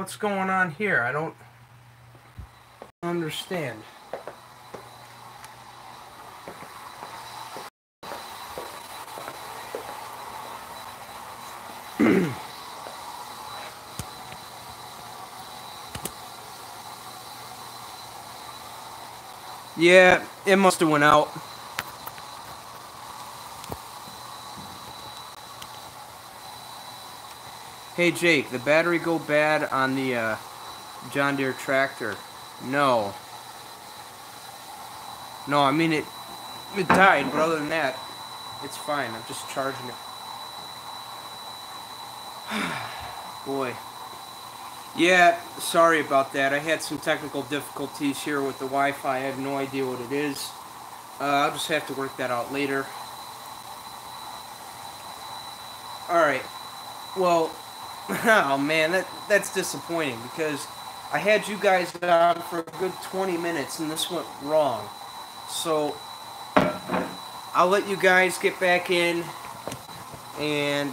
What's going on here? I don't understand. Yeah, it must have went out. Hey Jake, the battery go bad on the John Deere tractor? No. No, I mean it died, but other than that, it's fine. I'm just charging it. Boy. Yeah, sorry about that. I had some technical difficulties here with the Wi-Fi. I have no idea what it is. I'll just have to work that out later. Alright. Well, oh man, that's disappointing because I had you guys on for a good 20 minutes and this went wrong. So, I'll let you guys get back in, and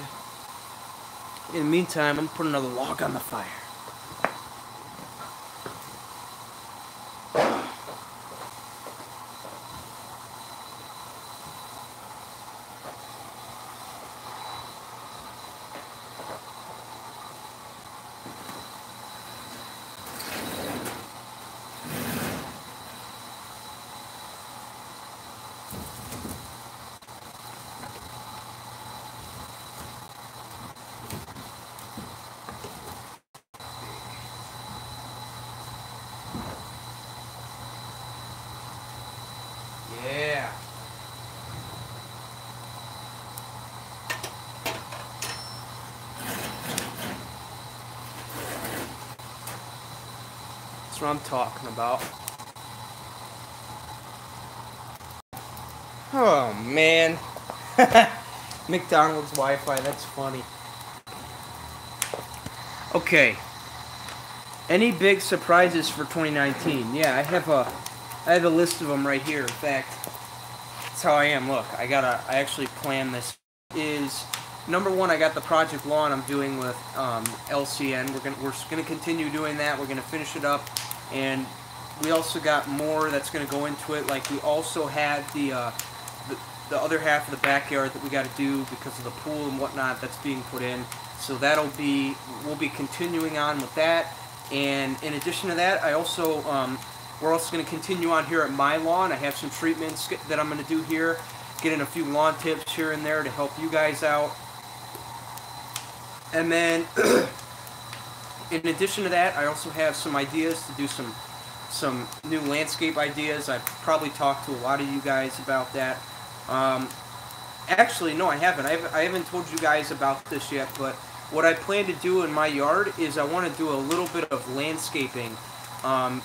in the meantime, I'm going to put another log on the fire. Yeah. That's what I'm talking about. Oh, man. McDonald's Wi-Fi, that's funny. Okay. Any big surprises for 2019? Yeah, I have a list of them right here. In fact, that's how I am. Look, I actually planned this. Is number one, I got the Project Lawn I'm doing with LCN. We're gonna continue doing that. We're gonna finish it up, and we also got more that's gonna go into it. Like we also had the other half of the backyard that we got to do because of the pool and whatnot that's being put in. So we'll be continuing on with that. And in addition to that, I also we're also going to continue on here at my lawn. I have some treatments that I'm going to do here, getting a few lawn tips here and there to help you guys out. And then, in addition to that, I also have some ideas to do some new landscape ideas. I've probably talked to a lot of you guys about that. Actually, no, I haven't. I haven't told you guys about this yet, but what I plan to do in my yard is I want to do a little bit of landscaping,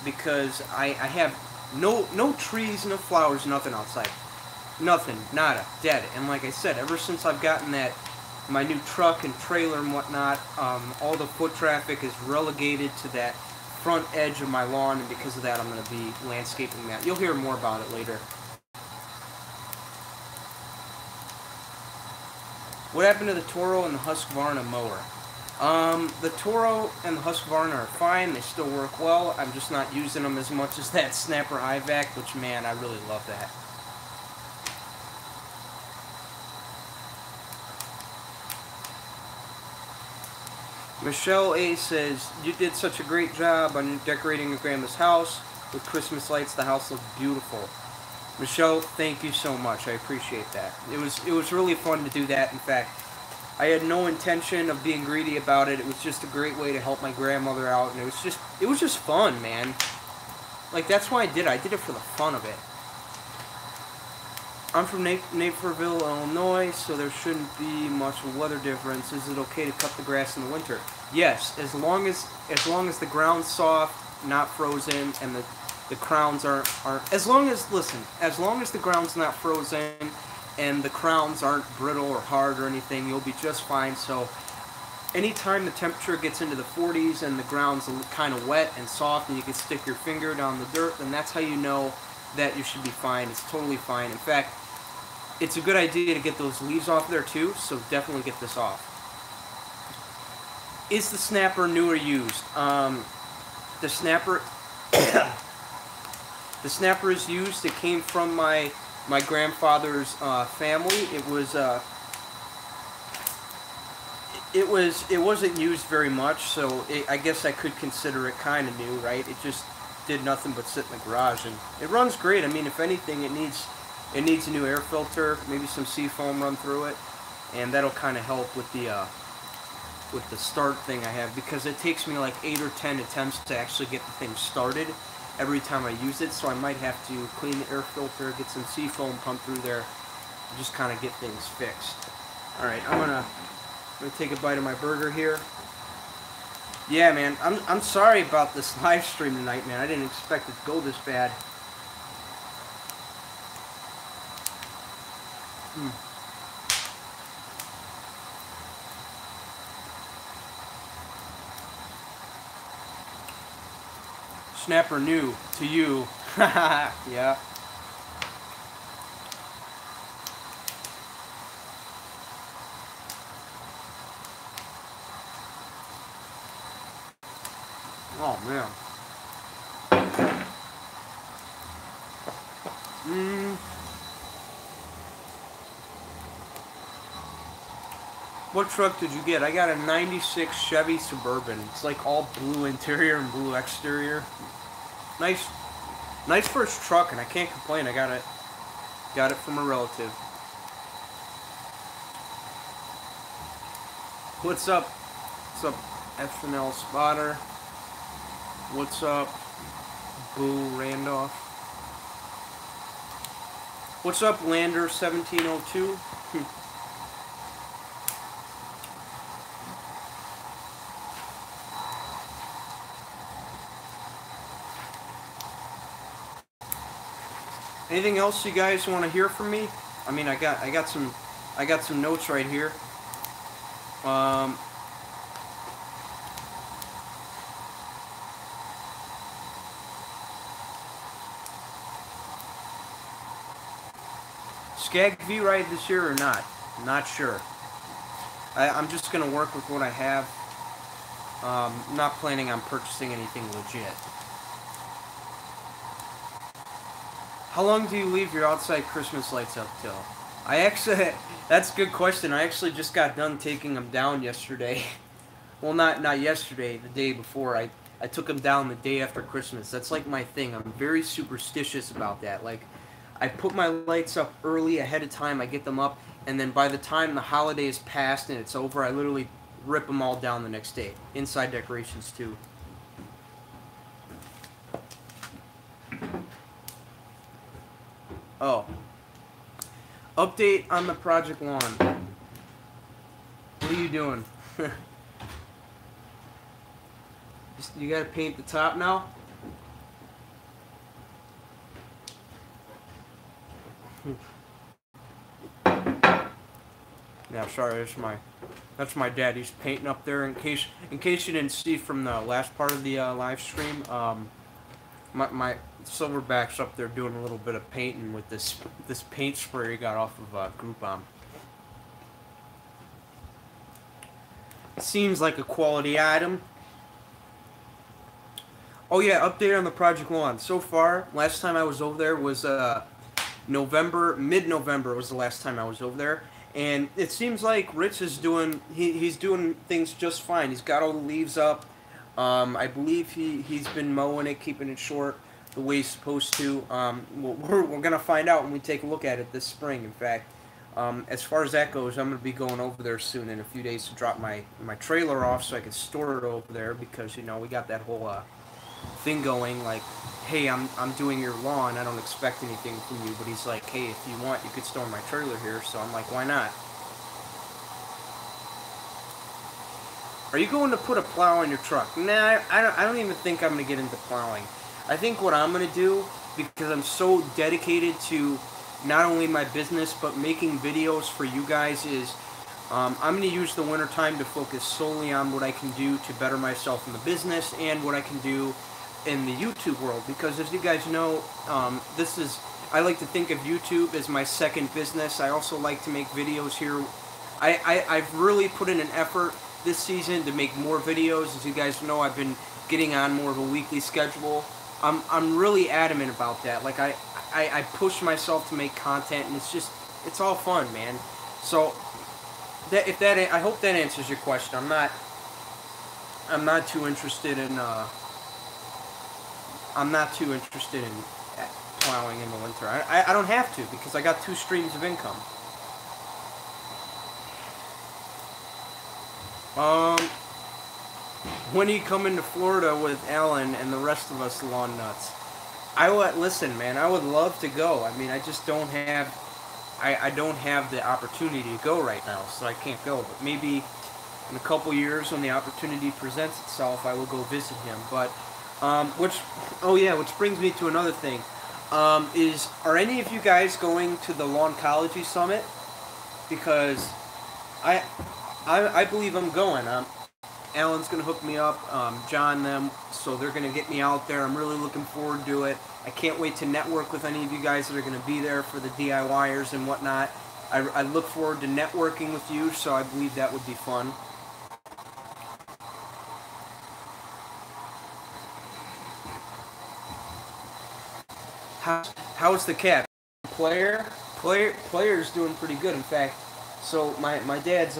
because I have no trees, no flowers, nothing outside. Nothing, nada, dead. And like I said, ever since I've gotten my new truck and trailer and whatnot, all the foot traffic is relegated to that front edge of my lawn, and because of that, I'm going to be landscaping that. You'll hear more about it later. What happened to the Toro and the Husqvarna mower? The Toro and the Husqvarna are fine. They still work well. I'm just not using them as much as that Snapper iVac, which, man, I really love that. Michelle A. says, you did such a great job on decorating your grandma's house with Christmas lights. The house looked beautiful. Michelle, thank you so much. I appreciate that. It was really fun to do that. In fact, I had no intention of being greedy about it. It was just a great way to help my grandmother out, and it was just fun, man. Like, that's why I did it. I did it for the fun of it. I'm from Naperville, Illinois, so there shouldn't be much of a weather difference. Is it okay to cut the grass in the winter? Yes, as long as the ground's soft, not frozen, and the crowns aren't as long as the ground's not frozen and the crowns aren't brittle or hard or anything, you'll be just fine. So anytime the temperature gets into the 40s and the ground's kind of wet and soft and you can stick your finger down the dirt, then that's how you know that you should be fine. It's totally fine. In fact, it's a good idea to get those leaves off there too, so definitely get this off. Is the snapper new or used? The snapper, the snapper is used. It came from my grandfather's family. It wasn't used very much, so I guess I could consider it kind of new, right? It just did nothing but sit in the garage, and it runs great. I mean, if anything, it needs a new air filter, maybe some seafoam run through it, and that'll kind of help with the start thing I have, because it takes me like 8 or 10 attempts to actually get the thing started every time I use it, so I might have to clean the air filter, get some seafoam pumped through there, and just kind of get things fixed. Alright, I'm gonna take a bite of my burger here. Yeah, man, I'm sorry about this live stream tonight, man. I didn't expect it to go this bad. Snapper new to you. Yeah. Oh man. What truck did you get? I got a 96 Chevy Suburban. It's like all blue interior and blue exterior. Nice first truck, and I can't complain. I got it from a relative. What's up? What's up, FNL Spotter? What's up, Boo Randolph? What's up, Lander 1702? Anything else you guys want to hear from me? I mean, I got some notes right here. Skag V ride this year or not? Not sure. I'm just gonna work with what I have. Not planning on purchasing anything legit. How long do you leave your outside Christmas lights up till? That's a good question. I actually just got done taking them down yesterday. Well, not yesterday, the day before. I took them down the day after Christmas. That's like my thing. I'm very superstitious about that. Like, I put my lights up early ahead of time. I get them up, and then by the time the holiday is passed and it's over, I literally rip them all down the next day. Inside decorations too. Oh. Update on the project lawn. What are you doing? You gotta paint the top now? Yeah, sorry, that's my dad. He's painting up there. In case you didn't see from the last part of the live stream, my Silverback's up there doing a little bit of painting with this paint spray he got off of Groupon. Seems like a quality item. Oh yeah, update on the project lawn. So far, last time I was over there was mid-November was the last time I was over there, and it seems like Rich is doing he's doing things just fine. He's got all the leaves up. I believe he's been mowing it, keeping it short the way he's supposed to. We're gonna find out when we take a look at it this spring. In fact, as far as that goes, I'm gonna be going over there soon in a few days to drop my trailer off so I can store it over there, because you know we got that whole thing going, like, hey, I'm doing your lawn, I don't expect anything from you. But he's like, hey, if you want, you could store my trailer here. So I'm like, why not? Are you going to put a plow on your truck? Nah, I don't even think I'm going to get into plowing. I think what I'm going to do, because I'm so dedicated to not only my business, but making videos for you guys, is I'm going to use the winter time to focus solely on what I can do to better myself in the business and what I can do in the YouTube world. Because as you guys know, I like to think of YouTube as my second business. I also like to make videos here. I've really put in an effort this season to make more videos. As you guys know, I've been getting on more of a weekly schedule. I'm really adamant about that. Like I push myself to make content, and it's all fun, man. So I hope that answers your question. I'm not too interested in plowing in the winter. I don't have to, because I got 2 streams of income. When you come into Florida with Alan and the rest of us lawn nuts, listen, man, I would love to go. I mean, I just don't have, I don't have the opportunity to go right now, so I can't go. But maybe in a couple years, when the opportunity presents itself, I will go visit him. But which brings me to another thing. Are any of you guys going to the Lawncology Summit? Because I believe I'm going. Alan's going to hook me up, John them, so they're going to get me out there. I'm really looking forward to it. I can't wait to network with any of you guys that are going to be there for the DIYers and whatnot. I look forward to networking with you, so I believe that would be fun. How's the cat? Player's doing pretty good. In fact, so my dad's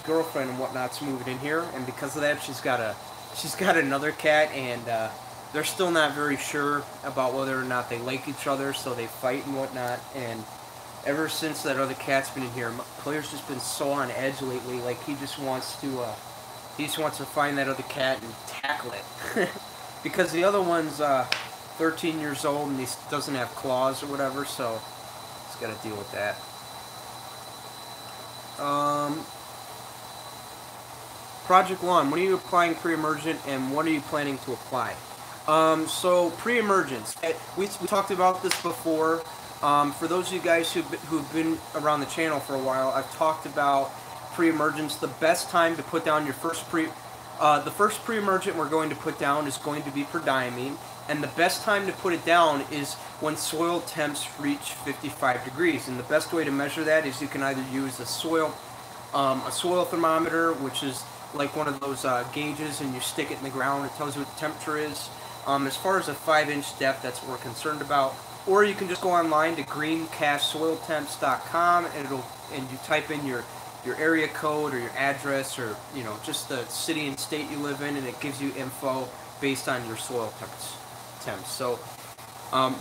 girlfriend and whatnot's moving in here, and because of that, she's got another cat, and they're still not very sure about whether or not they like each other, so they fight and whatnot. And ever since that other cat's been in here, Player's just been so on edge lately. Like he just wants to find that other cat and tackle it, because the other one's 13 years old and he doesn't have claws or whatever, so he's got to deal with that. Project Lawn, when are you applying pre-emergent, and what are you planning to apply? So pre-emergence, we talked about this before. For those of you guys who've been around the channel for a while, I've talked about pre-emergence. The best time to put down your first the first pre-emergent we're going to put down is going to be prodiamine, and the best time to put it down is when soil temps reach 55 degrees. And the best way to measure that is you can either use a soil thermometer, which is like one of those gauges, and you stick it in the ground. It tells you what the temperature is. As far as a 5-inch depth, that's what we're concerned about. Or you can just go online to greencastsoiltemps.com, and you type in your area code or your address, or just the city and state you live in, and it gives you info based on your soil temps. So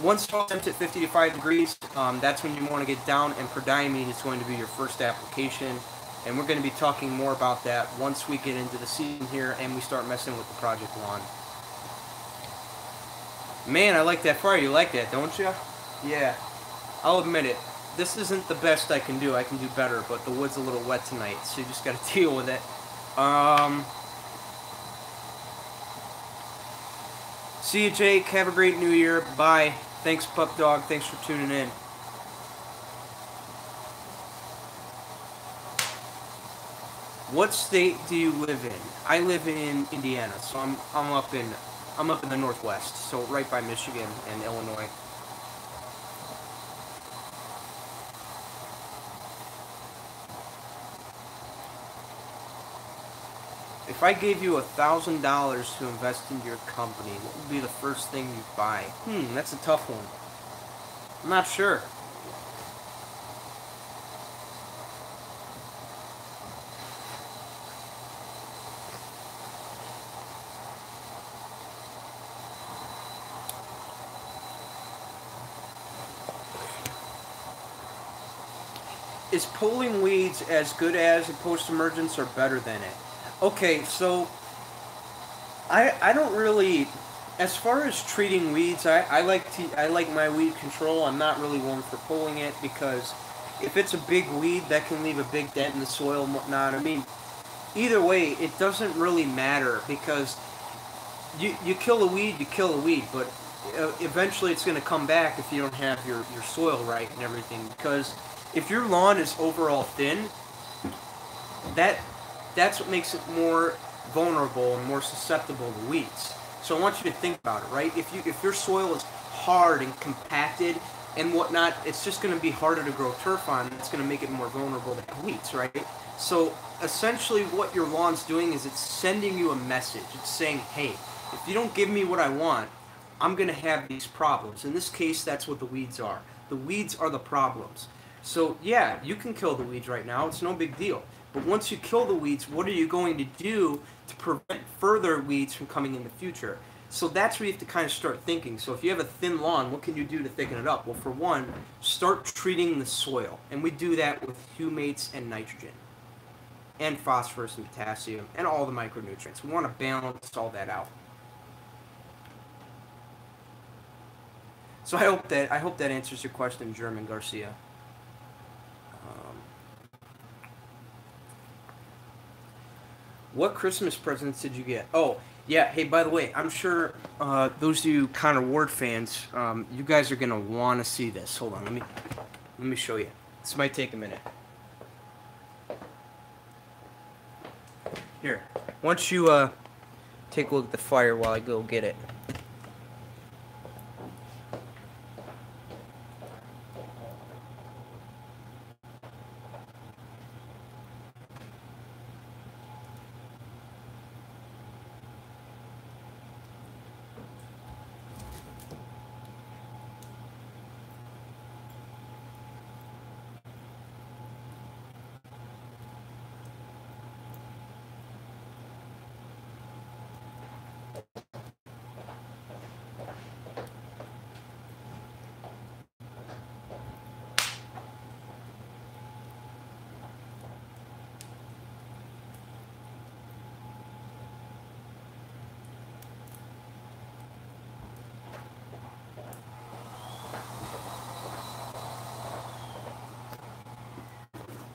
once soil temps at 55 degrees, that's when you want to get down, and prodiamine is going to be your first application. And we're going to be talking more about that once we get into the season here and we start messing with the Project Lawn. Man, I like that fire. You like that, don't you? Yeah, I'll admit it. This isn't the best I can do. I can do better, but the wood's a little wet tonight, so you just got to deal with it. See you, Jake. Have a great New Year. Bye. Thanks, Pup Dog. Thanks for tuning in. What state do you live in? I live in Indiana, so I'm up in the Northwest, so right by Michigan and Illinois. If I gave you $1,000 to invest into your company, what would be the first thing you'd buy? That's a tough one. I'm not sure. Is pulling weeds as good as a post-emergence or better than it? Okay, so I don't really, as far as treating weeds, I like my weed control. I'm not really one for pulling it, because if it's a big weed, that can leave a big dent in the soil and whatnot. I mean, either way, it doesn't really matter, because you kill a weed, you kill a weed, but eventually it's going to come back if you don't have your soil right and everything. Because if your lawn is overall thin, that's what makes it more vulnerable and more susceptible to weeds. So I want you to think about it, right? If your soil is hard and compacted and whatnot, it's just going to be harder to grow turf on. It's going to make it more vulnerable to weeds, right? So essentially what your lawn's doing is it's sending you a message. It's saying, hey, if you don't give me what I want, I'm going to have these problems. In this case, that's what the weeds are. The weeds are the problems. So yeah, you can kill the weeds right now. It's no big deal. But once you kill the weeds, what are you going to do to prevent further weeds from coming in the future? So that's where you have to kind of start thinking. So if you have a thin lawn, what can you do to thicken it up? Well, for one, start treating the soil. And we do that with humates and nitrogen and phosphorus and potassium and all the micronutrients. We want to balance all that out. So I hope that answers your question, German Garcia. What Christmas presents did you get? Oh, yeah. Hey, by the way, I'm sure those of you Connor Ward fans, you guys are gonna want to see this. Hold on, let me show you. This might take a minute. Here, why don't you take a look at the fire while I go get it.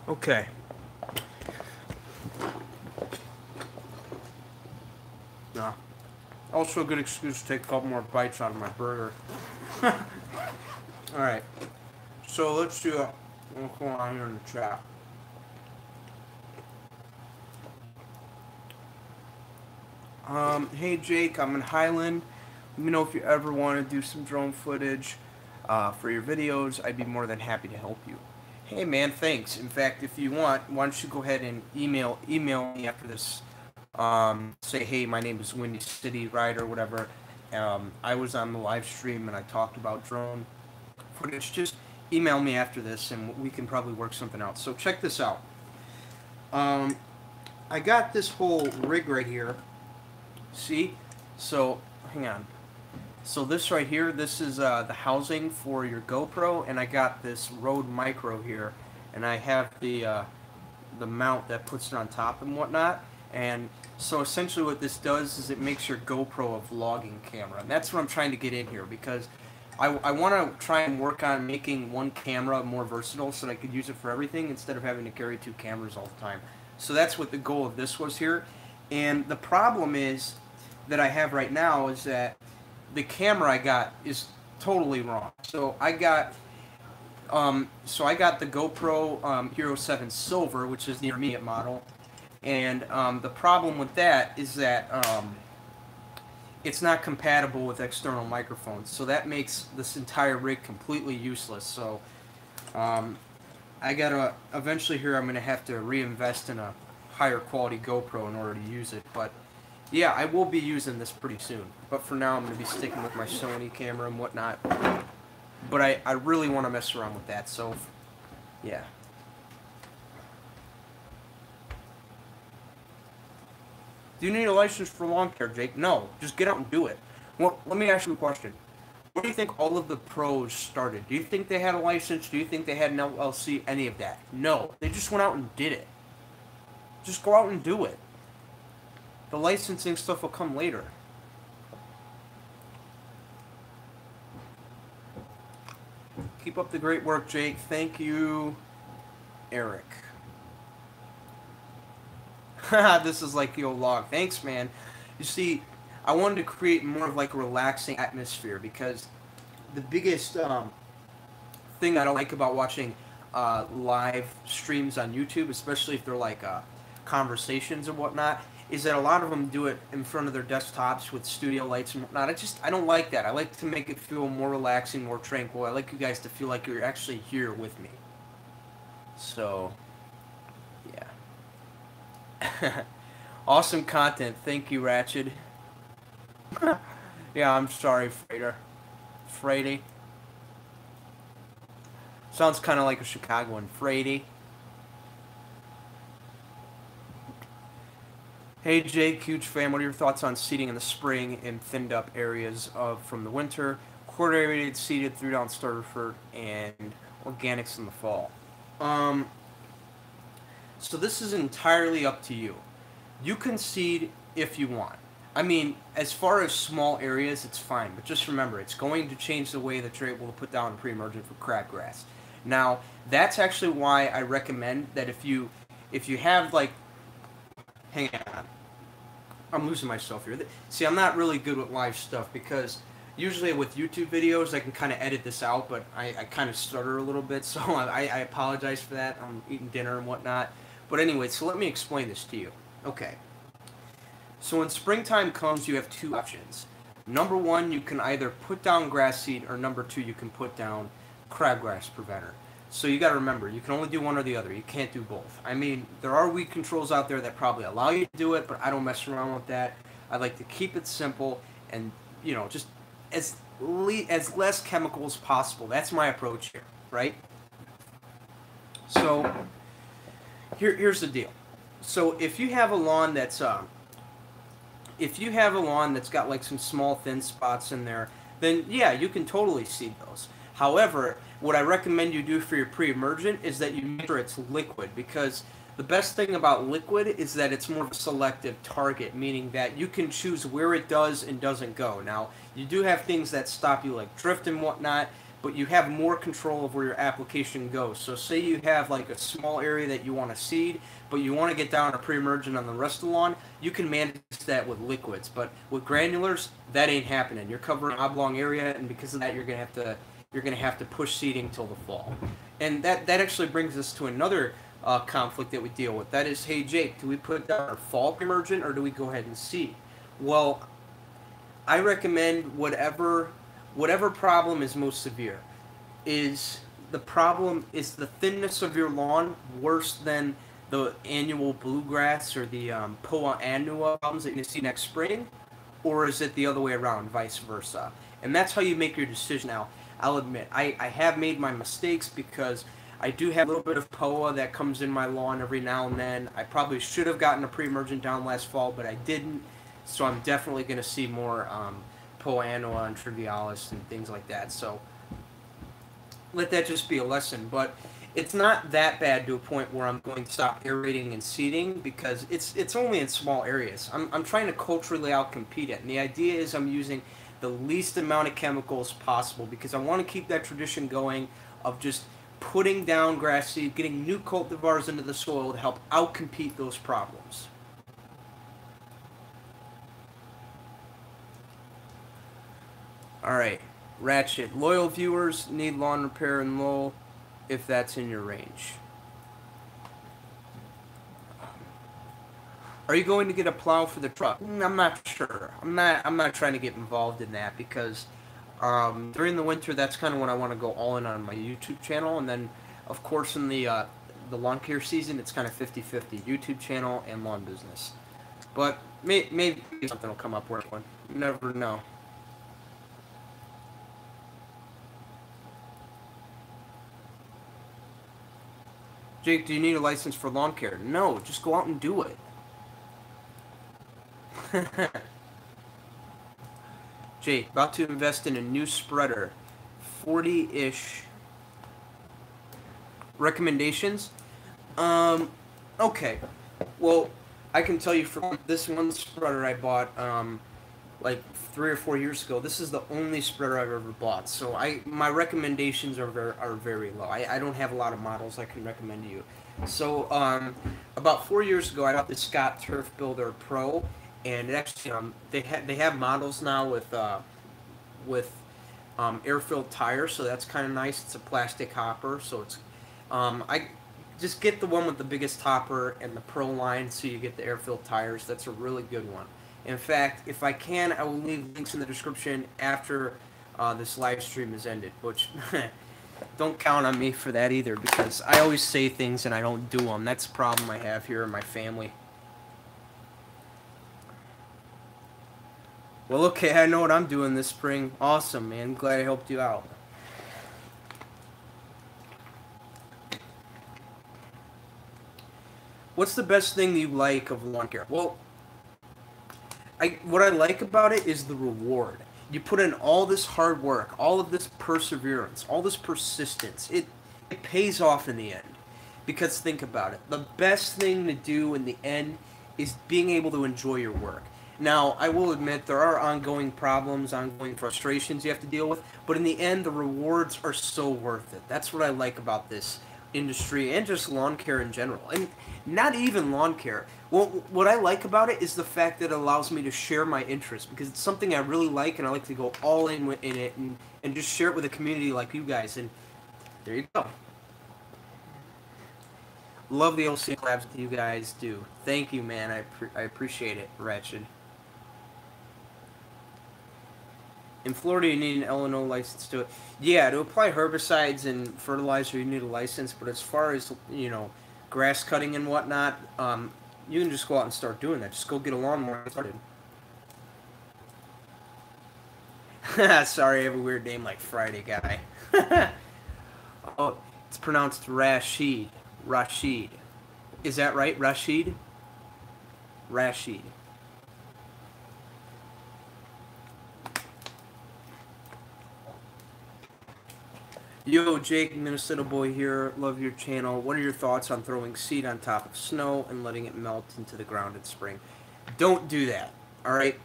Okay. No. Also a good excuse to take a couple more bites out of my burger. Alright. So let's see what's going on here in the chat. Hey Jake, I'm in Highland. Let me know if you ever want to do some drone footage for your videos. I'd be more than happy to help you. Hey man, thanks. In fact, if you want, why don't you go ahead and email me after this. Say, hey, my name is Windy City Rider, whatever. I was on the live stream and I talked about drone footage. Just email me after this and we can probably work something out. So check this out. I got this whole rig right here. See? So, hang on. So this right here, this is the housing for your GoPro, and I got this Rode Micro here, and I have the mount that puts it on top and whatnot. And so essentially what this does is it makes your GoPro a vlogging camera, and that's what I'm trying to get in here, because I want to try and work on making one camera more versatile so that I could use it for everything instead of having to carry two cameras all the time. So that's what the goal of this was here. And the problem is that I have right now is that the camera I got is totally wrong. So I got the GoPro Hero 7 Silver, which is the intermediate model, and the problem with that is that it's not compatible with external microphones. So that makes this entire rig completely useless. So I gotta eventually here I'm gonna have to reinvest in a higher quality GoPro in order to use it, but yeah, I will be using this pretty soon. But for now, I'm going to be sticking with my Sony camera and whatnot. But I really want to mess around with that, so yeah. Do you need a license for lawn care, Jake? No, just get out and do it. Well, let me ask you a question. Where do you think all of the pros started? Do you think they had a license? Do you think they had an LLC? Any of that? No, they just went out and did it. Just go out and do it. The licensing stuff will come later. Keep up the great work, Jake. Thank you, Eric. This is like the old log. Thanks, man. You see, I wanted to create more of like a relaxing atmosphere because the biggest thing I don't like about watching live streams on YouTube, especially if they're like conversations and whatnot, is that a lot of them do it in front of their desktops with studio lights and whatnot. I don't like that. I like to make it feel more relaxing, more tranquil. I like you guys to feel like you're actually here with me. So, yeah. Awesome content. Thank you, Ratchet. Yeah, I'm sorry, Freighter. Freighty. Sounds kind of like a Chicagoan. Freighty. Hey Jake, huge fan. What are your thoughts on seeding in the spring in thinned up areas from the winter? Quarter aerated, seeded, 3-down starter fruit, and organics in the fall. Um, so this is entirely up to you. You can seed if you want. I mean, as far as small areas, it's fine. But just remember, it's going to change the way that you're able to put down a pre-emergent for crabgrass. Now, that's actually why I recommend that if you have like, hang on, I'm losing myself here. See, I'm not really good with live stuff because usually with YouTube videos I can kind of edit this out, but I kind of stutter a little bit, so I apologize for that. I'm eating dinner and whatnot. But anyway, so let me explain this to you. Okay. So when springtime comes, you have two options. Number one, you can either put down grass seed, or number two, you can put down crabgrass preventer. So you got to remember, you can only do one or the other. You can't do both. I mean, there are weed controls out there that probably allow you to do it, but I don't mess around with that. I like to keep it simple and, you know, just as less chemical as possible. That's my approach here, right? So here's the deal. So if you have a lawn that's got like some small thin spots in there, then yeah, you can totally seed those. However, what I recommend you do for your pre-emergent is that you make sure it's liquid, because the best thing about liquid is that it's more of a selective target, meaning that you can choose where it does and doesn't go. Now, you do have things that stop you like drift and whatnot, but you have more control of where your application goes. So say you have like a small area that you want to seed, but you want to get down a pre-emergent on the rest of the lawn, you can manage that with liquids. But with granulars, that ain't happening. You're covering an oblong area, and because of that, you're gonna have to push seeding till the fall. And that actually brings us to another conflict that we deal with. That is, hey Jake, do we put down our fall pre-emergent or do we go ahead and seed? Well, I recommend whatever problem is most severe. Is the thinness of your lawn worse than the annual bluegrass or the poa annua problems that you see next spring, or is it the other way around, vice versa? And that's how you make your decision. Now, I'll admit, I have made my mistakes because I do have a little bit of POA that comes in my lawn every now and then. I probably should have gotten a pre-emergent down last fall, but I didn't. So I'm definitely going to see more POA annua and trivialis and things like that. So let that just be a lesson. But it's not that bad to a point where I'm going to stop aerating and seeding, because it's only in small areas. I'm trying to culturally outcompete it. And the idea is I'm using the least amount of chemicals possible, because I want to keep that tradition going of just putting down grass seed, getting new cultivars into the soil to help outcompete those problems. Alright, Ratchet. Loyal viewers need lawn repair in Lowell if that's in your range. Are you going to get a plow for the truck? I'm not sure. I'm not trying to get involved in that, because during the winter, that's kind of when I want to go all in on my YouTube channel, and then of course in the lawn care season, it's kind of 50-50, YouTube channel and lawn business. But maybe something will come up where one. You never know. Jake, do you need a license for lawn care? No, just go out and do it. Jake, about to invest in a new spreader. 40-ish. Recommendations? Okay. Well, I can tell you from this one spreader I bought, like 3 or 4 years ago, this is the only spreader I've ever bought. So my recommendations are very low. I don't have a lot of models I can recommend to you. So, about 4 years ago, I bought the Scott Turf Builder Pro, and it actually, they have models now with air-filled tires, so that's kind of nice. It's a plastic hopper, so it's I just get the one with the biggest hopper and the Pro line, so you get the air-filled tires. That's a really good one. In fact, if I can, I will leave links in the description after this live stream is ended, which don't count on me for that either, because I always say things and I don't do them. That's the problem I have here in my family. Well, okay, I know what I'm doing this spring. Awesome, man. Glad I helped you out. What's the best thing you like of lawn care? Well, what I like about it is the reward. You put in all this hard work, all of this perseverance, all this persistence. It pays off in the end. Because think about it. The best thing to do in the end is being able to enjoy your work. Now, I will admit there are ongoing problems, ongoing frustrations you have to deal with, but in the end, the rewards are so worth it. That's what I like about this industry and just lawn care in general. And not even lawn care. Well, what I like about it is the fact that it allows me to share my interests because it's something I really like and I like to go all in it and just share it with a community like you guys. And there you go. Love the LC collabs that you guys do. Thank you, man. I appreciate it, Ratchet. In Florida, you need an Illinois license to it. Yeah, to apply herbicides and fertilizer, you need a license. But as far as, grass cutting and whatnot, you can just go out and start doing that. Just go get a lawnmower and start it. Sorry, I have a weird name like Friday Guy. Oh, it's pronounced Rashid. Rashid. Is that right? Rashid? Rashid. Yo, Jake, Minnesota boy here. Love your channel. What are your thoughts on throwing seed on top of snow and letting it melt into the ground in spring? Don't do that. All right.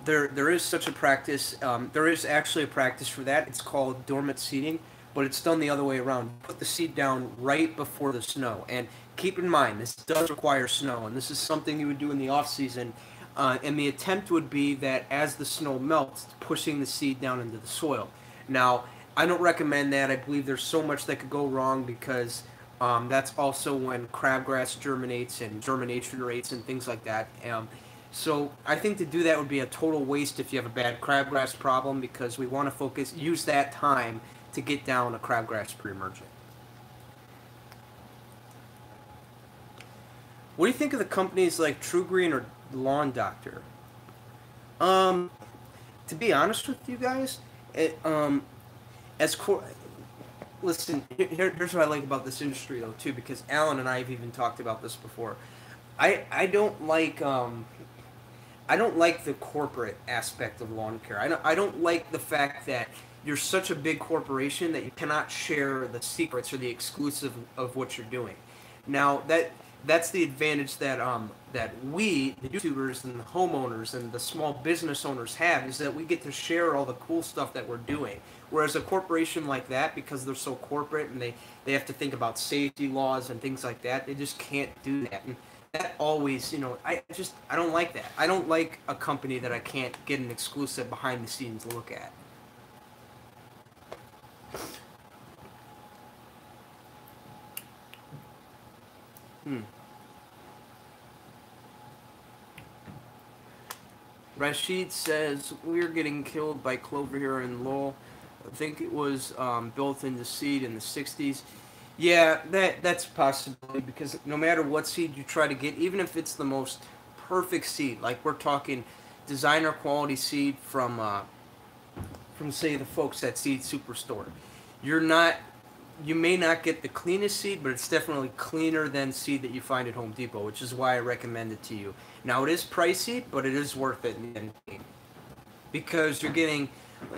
There is such a practice. There is actually a practice for that. It's called dormant seeding, but it's done the other way around. Put the seed down right before the snow, and keep in mind this does require snow, and this is something you would do in the off season. And the attempt would be that as the snow melts, pushing the seed down into the soil. Now, I don't recommend that. I believe there's so much that could go wrong because that's also when crabgrass germinates and germination rates and things like that. So I think to do that would be a total waste if you have a bad crabgrass problem because we want to use that time to get down a crabgrass pre-emergent. What do you think of the companies like True Green or Lawn Doctor? To be honest with you guys, listen, here's what I like about this industry though too, because Alan and I have even talked about this before. I don't like the corporate aspect of lawn care. I don't like the fact that you're such a big corporation that you cannot share the secrets or the exclusive of what you're doing. Now that's the advantage that we, the YouTubers and the homeowners and the small business owners have, is that we get to share all the cool stuff that we're doing. Whereas a corporation like that, because they're so corporate and they have to think about safety laws and things like that, they just can't do that. And that always, I don't like that. I don't like a company that I can't get an exclusive behind the scenes look at. Rashid says, we're getting killed by clover here in Lowell. I think it was built into seed in the 60s. Yeah, that's a possibility because no matter what seed you try to get, even if it's the most perfect seed, like we're talking designer quality seed from say the folks at Seed Superstore, you may not get the cleanest seed, but it's definitely cleaner than seed that you find at Home Depot, which is why I recommend it to you. Now, it is pricey, but it is worth it in the end because you're getting,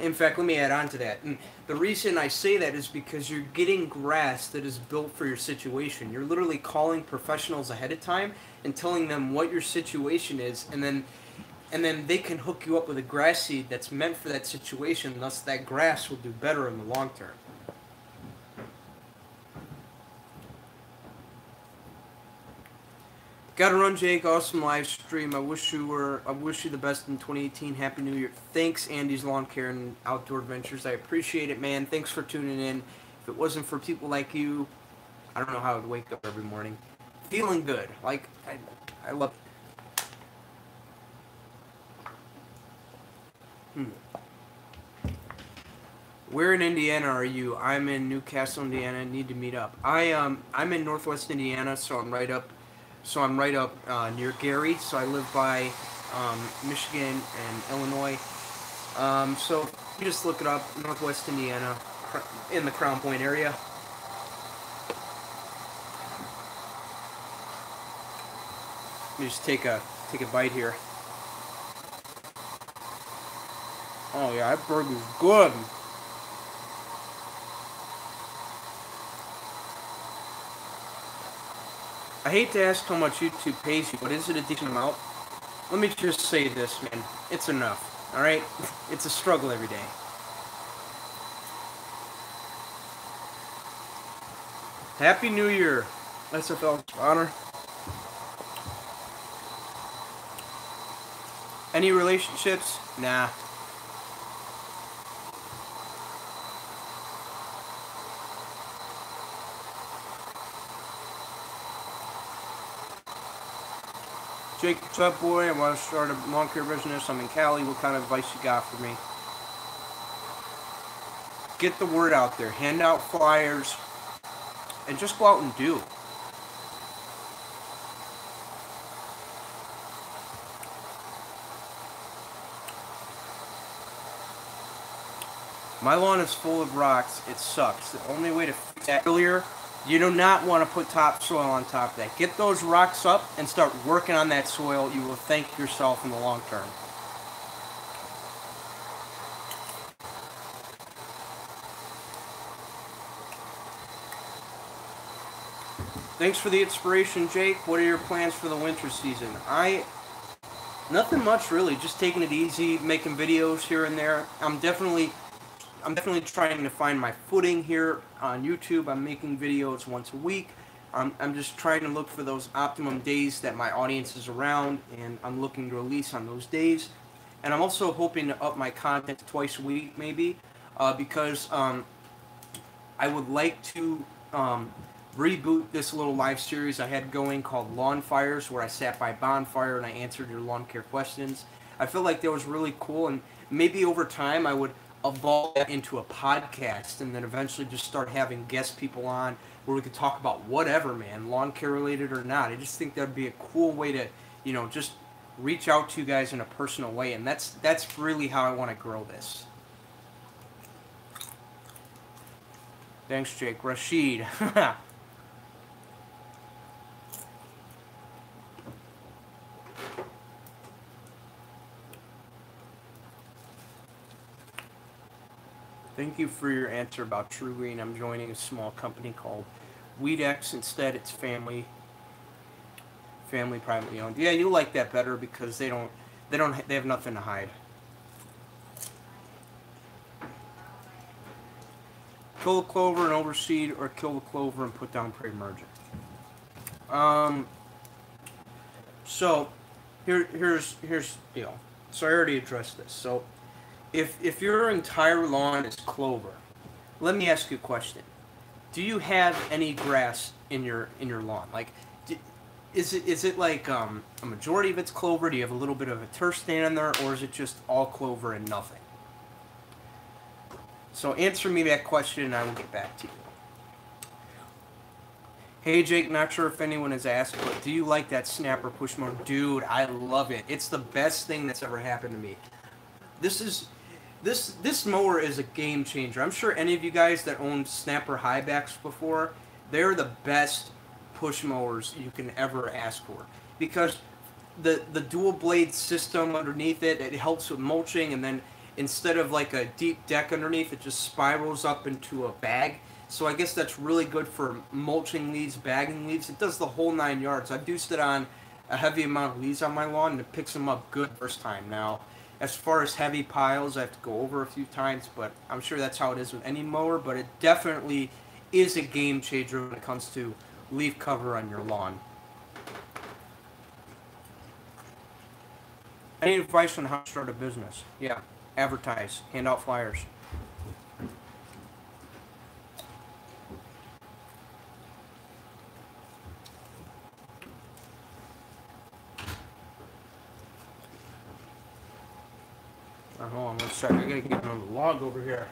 in fact, let me add on to that. And the reason I say that is because you're getting grass that is built for your situation. You're literally calling professionals ahead of time and telling them what your situation is, and then they can hook you up with a grass seed that's meant for that situation, thus that grass will do better in the long term. Gotta run, Jake. Awesome live stream. I wish you the best in 2018. Happy New Year. Thanks, Andy's Lawn Care and Outdoor Adventures. I appreciate it, man. Thanks for tuning in. If it wasn't for people like you, I don't know how I would wake up every morning. Feeling good. Like, I love it. Where in Indiana are you? I'm in Newcastle, Indiana. Need to meet up. I'm in Northwest Indiana, so I'm right up near Gary. So I live by Michigan, and Illinois. So you just look it up, Northwest Indiana, in the Crown Point area. Let me just take a bite here. Oh yeah, that burger's good. I hate to ask how much YouTube pays you, but is it a decent amount? Let me just say this, man. It's enough. Alright? It's a struggle every day. Happy New Year, SFL Honor. Any relationships? Nah. Jake, what's up, boy? I want to start a lawn care business. I'm in Cali. What kind of advice you got for me? Get the word out there. Hand out flyers. And just go out and do. My lawn is full of rocks. It sucks. The only way to fix that earlier, you do not want to put topsoil on top of that. Get those rocks up and start working on that soil. You will thank yourself in the long term. Thanks for the inspiration, Jake. What are your plans for the winter season? Nothing much really. Just taking it easy, making videos here and there. I'm definitely trying to find my footing here on YouTube. I'm making videos once a week. I'm just trying to look for those optimum days that my audience is around, and I'm looking to release on those days. And I'm also hoping to up my content twice a week, maybe, because I would like to reboot this little live series I had going called Lawn Fires, where I sat by a bonfire and I answered your lawn care questions. I feel like that was really cool, and maybe over time I would evolve that into a podcast, and then eventually just start having guest people on where we could talk about whatever, man, lawn care related or not. I just think that would be a cool way to, just reach out to you guys in a personal way, and that's really how I want to grow this. Thanks, Jake. Rashid. Thank you for your answer about True Green. I'm joining a small company called WeedX. Instead, it's family privately owned. Yeah, you like that better because they have nothing to hide. Kill the clover and overseed, or kill the clover and put down pre-emergent. So here's the deal. So I already addressed this. So if your entire lawn is clover, let me ask you a question. Do you have any grass in your lawn? Like, is it like a majority of it's clover? Do you have a little bit of a turf stand in there, or is it just all clover and nothing? So answer me that question and I will get back to you. Hey Jake, not sure if anyone has asked, but do you like that snapper push mower? Dude, I love it. It's the best thing that's ever happened to me. This mower is a game changer. I'm sure any of you guys that owned snapper highbacks before, they're the best push mowers you can ever ask for, because the dual blade system underneath it helps with mulching, and then instead of like a deep deck underneath, it just spirals up into a bag. So I guess that's really good for mulching leaves, bagging leaves. It does the whole 9 yards. I've used it on a heavy amount of leaves on my lawn, and it picks them up good first time. Now, as far as heavy piles, I have to go over a few times, but I'm sure that's how it is with any mower. But it definitely is a game changer when it comes to leaf cover on your lawn. Any advice on how to start a business? Yeah, advertise, hand out flyers. Hold on one second. I gotta get on the log over here.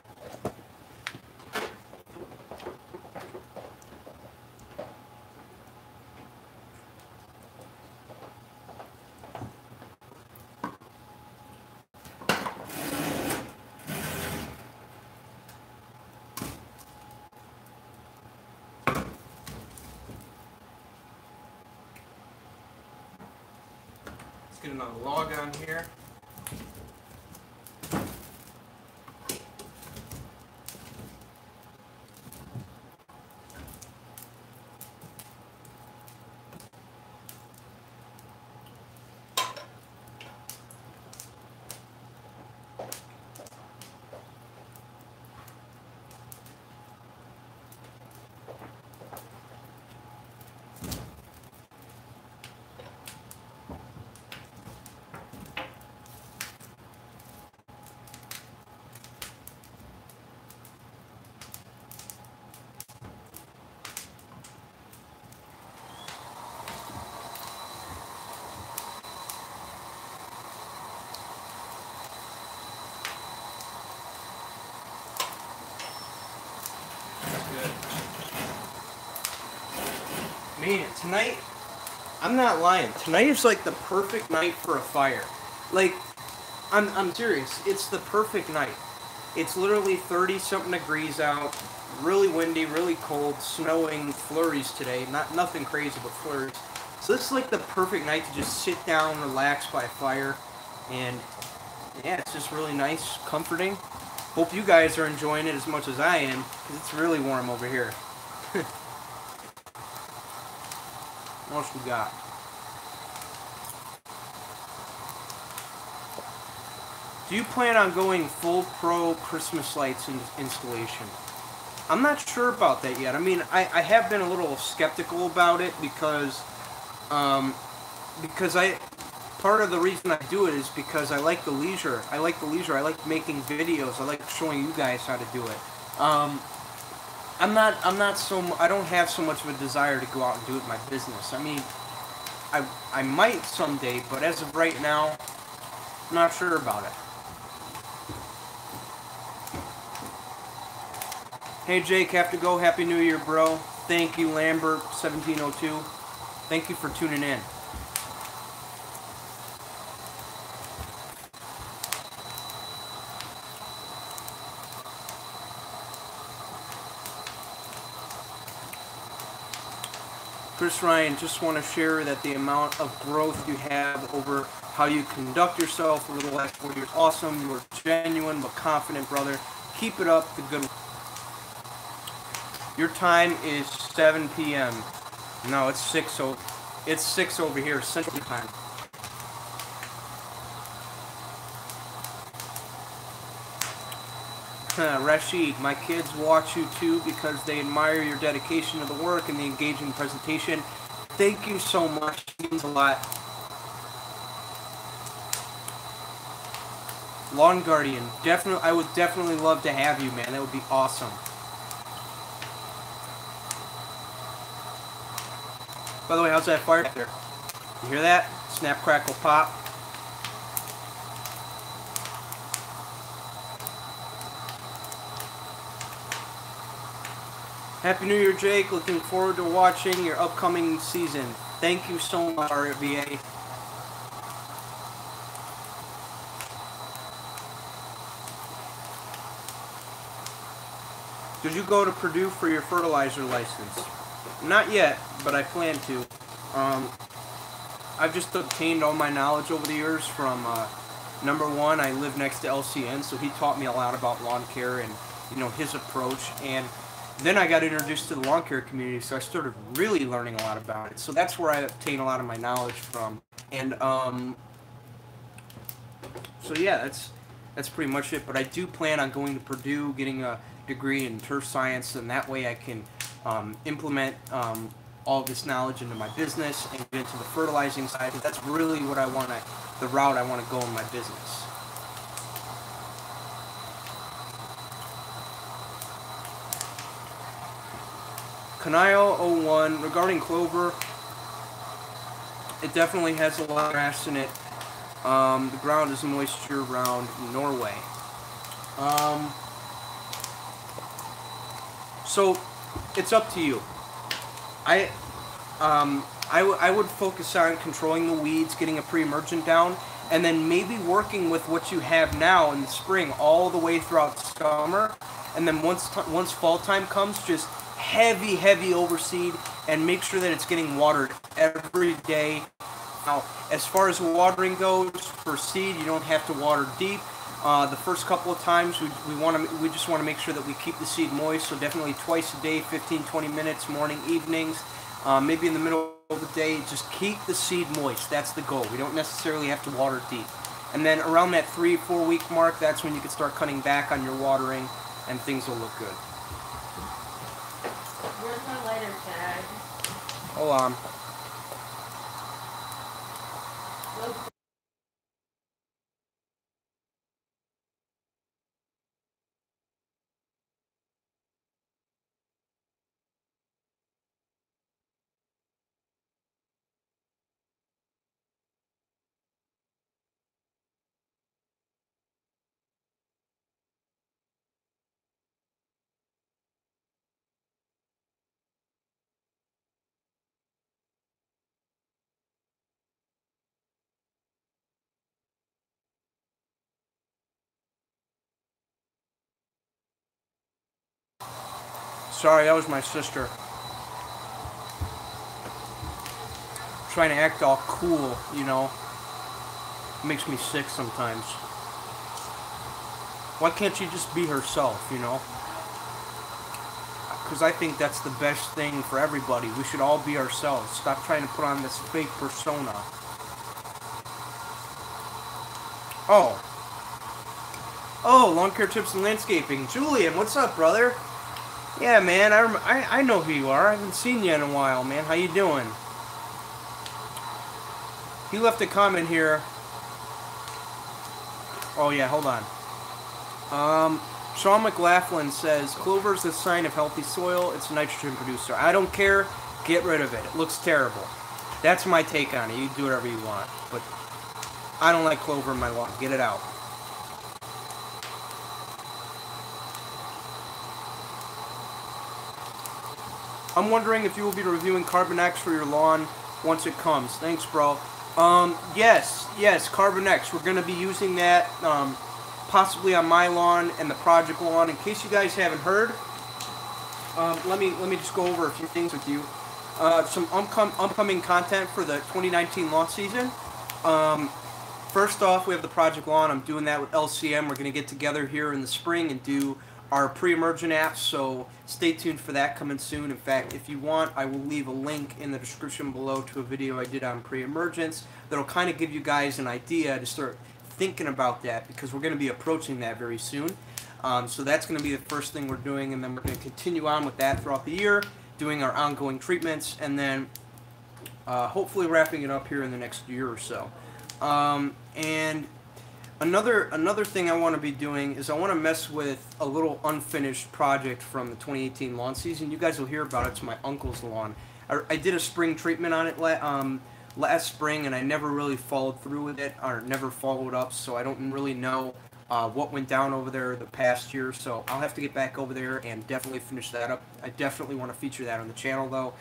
get another log on here. Man, tonight, I'm not lying. Tonight is like the perfect night for a fire. Like, I'm serious. It's the perfect night. It's literally 30-something degrees out, really windy, really cold, snowing, flurries today. Nothing crazy, but flurries. So this is like the perfect night to just sit down, relax by a fire, and yeah, it's just really nice, comforting. Hope you guys are enjoying it as much as I am, because it's really warm over here. What else we got? Do you plan on going full pro Christmas lights installation? I'm not sure about that yet. I mean, I have been a little skeptical about it because part of the reason I do it is because I like the leisure. I like making videos. I like showing you guys how to do it. I don't have so much of a desire to go out and do it in my business. I mean, I might someday, but as of right now, I'm not sure about it. Hey Jake, have to go. Happy New Year, bro. Thank you, Lambert1702. Thank you for tuning in. Chris Ryan, just want to share that the amount of growth you have over how you conduct yourself over the last 4 years. Awesome. You are genuine but confident, brother. Keep it up. The good. Your time is 7 p.m. No, it's 6. So it's 6 over here, Central Time. Rashid, my kids watch you too because they admire your dedication to the work and the engaging presentation. Thank you so much. It means a lot. Lawn Guardian, definitely. I would definitely love to have you, man. That would be awesome. By the way, how's that fire back there? You hear that? Snap, crackle, pop. Happy New Year, Jake. Looking forward to watching your upcoming season. Thank you so much, RVA. Did you go to Purdue for your fertilizer license? Not yet, but I plan to. I've just obtained all my knowledge over the years from, number one, I live next to LCN, so he taught me a lot about lawn care and, you know, his approach. And then I got introduced to the lawn care community, so I started really learning a lot about it. So that's where I obtain a lot of my knowledge from. And, so yeah, that's pretty much it. But I do plan on going to Purdue, getting a degree in turf science, and that way I can implement all this knowledge into my business and get into the fertilizing side. That's really what I want to, the route I want to go in my business. Kanayo01, regarding clover, it definitely has a lot of grass in it. The ground is moisture around Norway. So it's up to you. I would focus on controlling the weeds, getting a pre-emergent down, and then maybe working with what you have now in the spring all the way throughout summer. And then once fall time comes, just heavy overseed and make sure that it's getting watered every day Now, as far as watering goes, for seed, you don't have to water deep. The first couple of times, we just want to make sure that we keep the seed moist, so definitely twice a day, 15-20 minutes, morning, evenings, maybe in the middle of the day. Just keep the seed moist. That's the goal. We don't necessarily have to water deep. And then around that 3-4 week mark, that's when you can start cutting back on your watering, and things will look good. Where's my lighter tag? Hold on. Sorry, that was my sister. Trying to act all cool, you know. Makes me sick sometimes. Why can't she just be herself, you know? Because I think that's the best thing for everybody. We should all be ourselves. Stop trying to put on this fake persona. Oh, lawn care tips and landscaping. Julian, what's up, brother? Yeah, man, I know who you are. I haven't seen you in a while, man. How you doing? He left a comment here. Oh, yeah, hold on. Sean McLaughlin says, clover is a sign of healthy soil. It's a nitrogen producer. I don't care. Get rid of it. It looks terrible. That's my take on it. You do whatever you want. But I don't like clover in my lawn. Get it out. I'm wondering if you will be reviewing Carbon X for your lawn once it comes. Thanks, bro. Yes, Carbon X. We're going to be using that possibly on my lawn and the project lawn. In case you guys haven't heard, let me just go over a few things with you. Some upcoming content for the 2019 lawn season. First off, we have the project lawn. I'm doing that with LCM. We're going to get together here in the spring and do our pre-emergent apps, so stay tuned for that coming soon. In fact, if you want, I will leave a link in the description below to a video I did on pre-emergence that'll kind of give you guys an idea to start thinking about that, because we're going to be approaching that very soon. So that's going to be the first thing we're doing, and then we're going to continue on with that throughout the year, doing our ongoing treatments, and then hopefully wrapping it up here in the next year or so. And Another thing I want to be doing is I want to mess with a little unfinished project from the 2018 lawn season. You guys will hear about it. It's my uncle's lawn. I did a spring treatment on it last spring, and I never really followed through with it, or never followed up, so I don't really know what went down over there the past year. So I'll have to get back over there and definitely finish that up. I definitely want to feature that on the channel, though.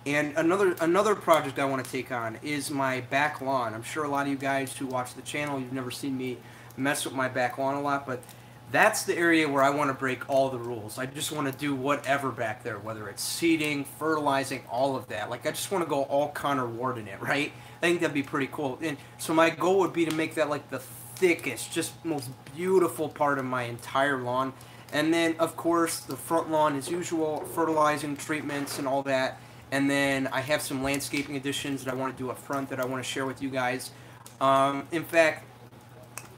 And another project I want to take on is my back lawn. I'm sure a lot of you guys who watch the channel, you've never seen me mess with my back lawn a lot, but that's the area where I want to break all the rules. I just want to do whatever back there, whether it's seeding, fertilizing, all of that. Like, I just want to go all Connor Ward in it, right? I think that'd be pretty cool. And so my goal would be to make that like the thickest, just most beautiful part of my entire lawn. And then, of course, the front lawn as usual, fertilizing, treatments, and all that. And then I have some landscaping additions that I want to do up front that I want to share with you guys. In fact,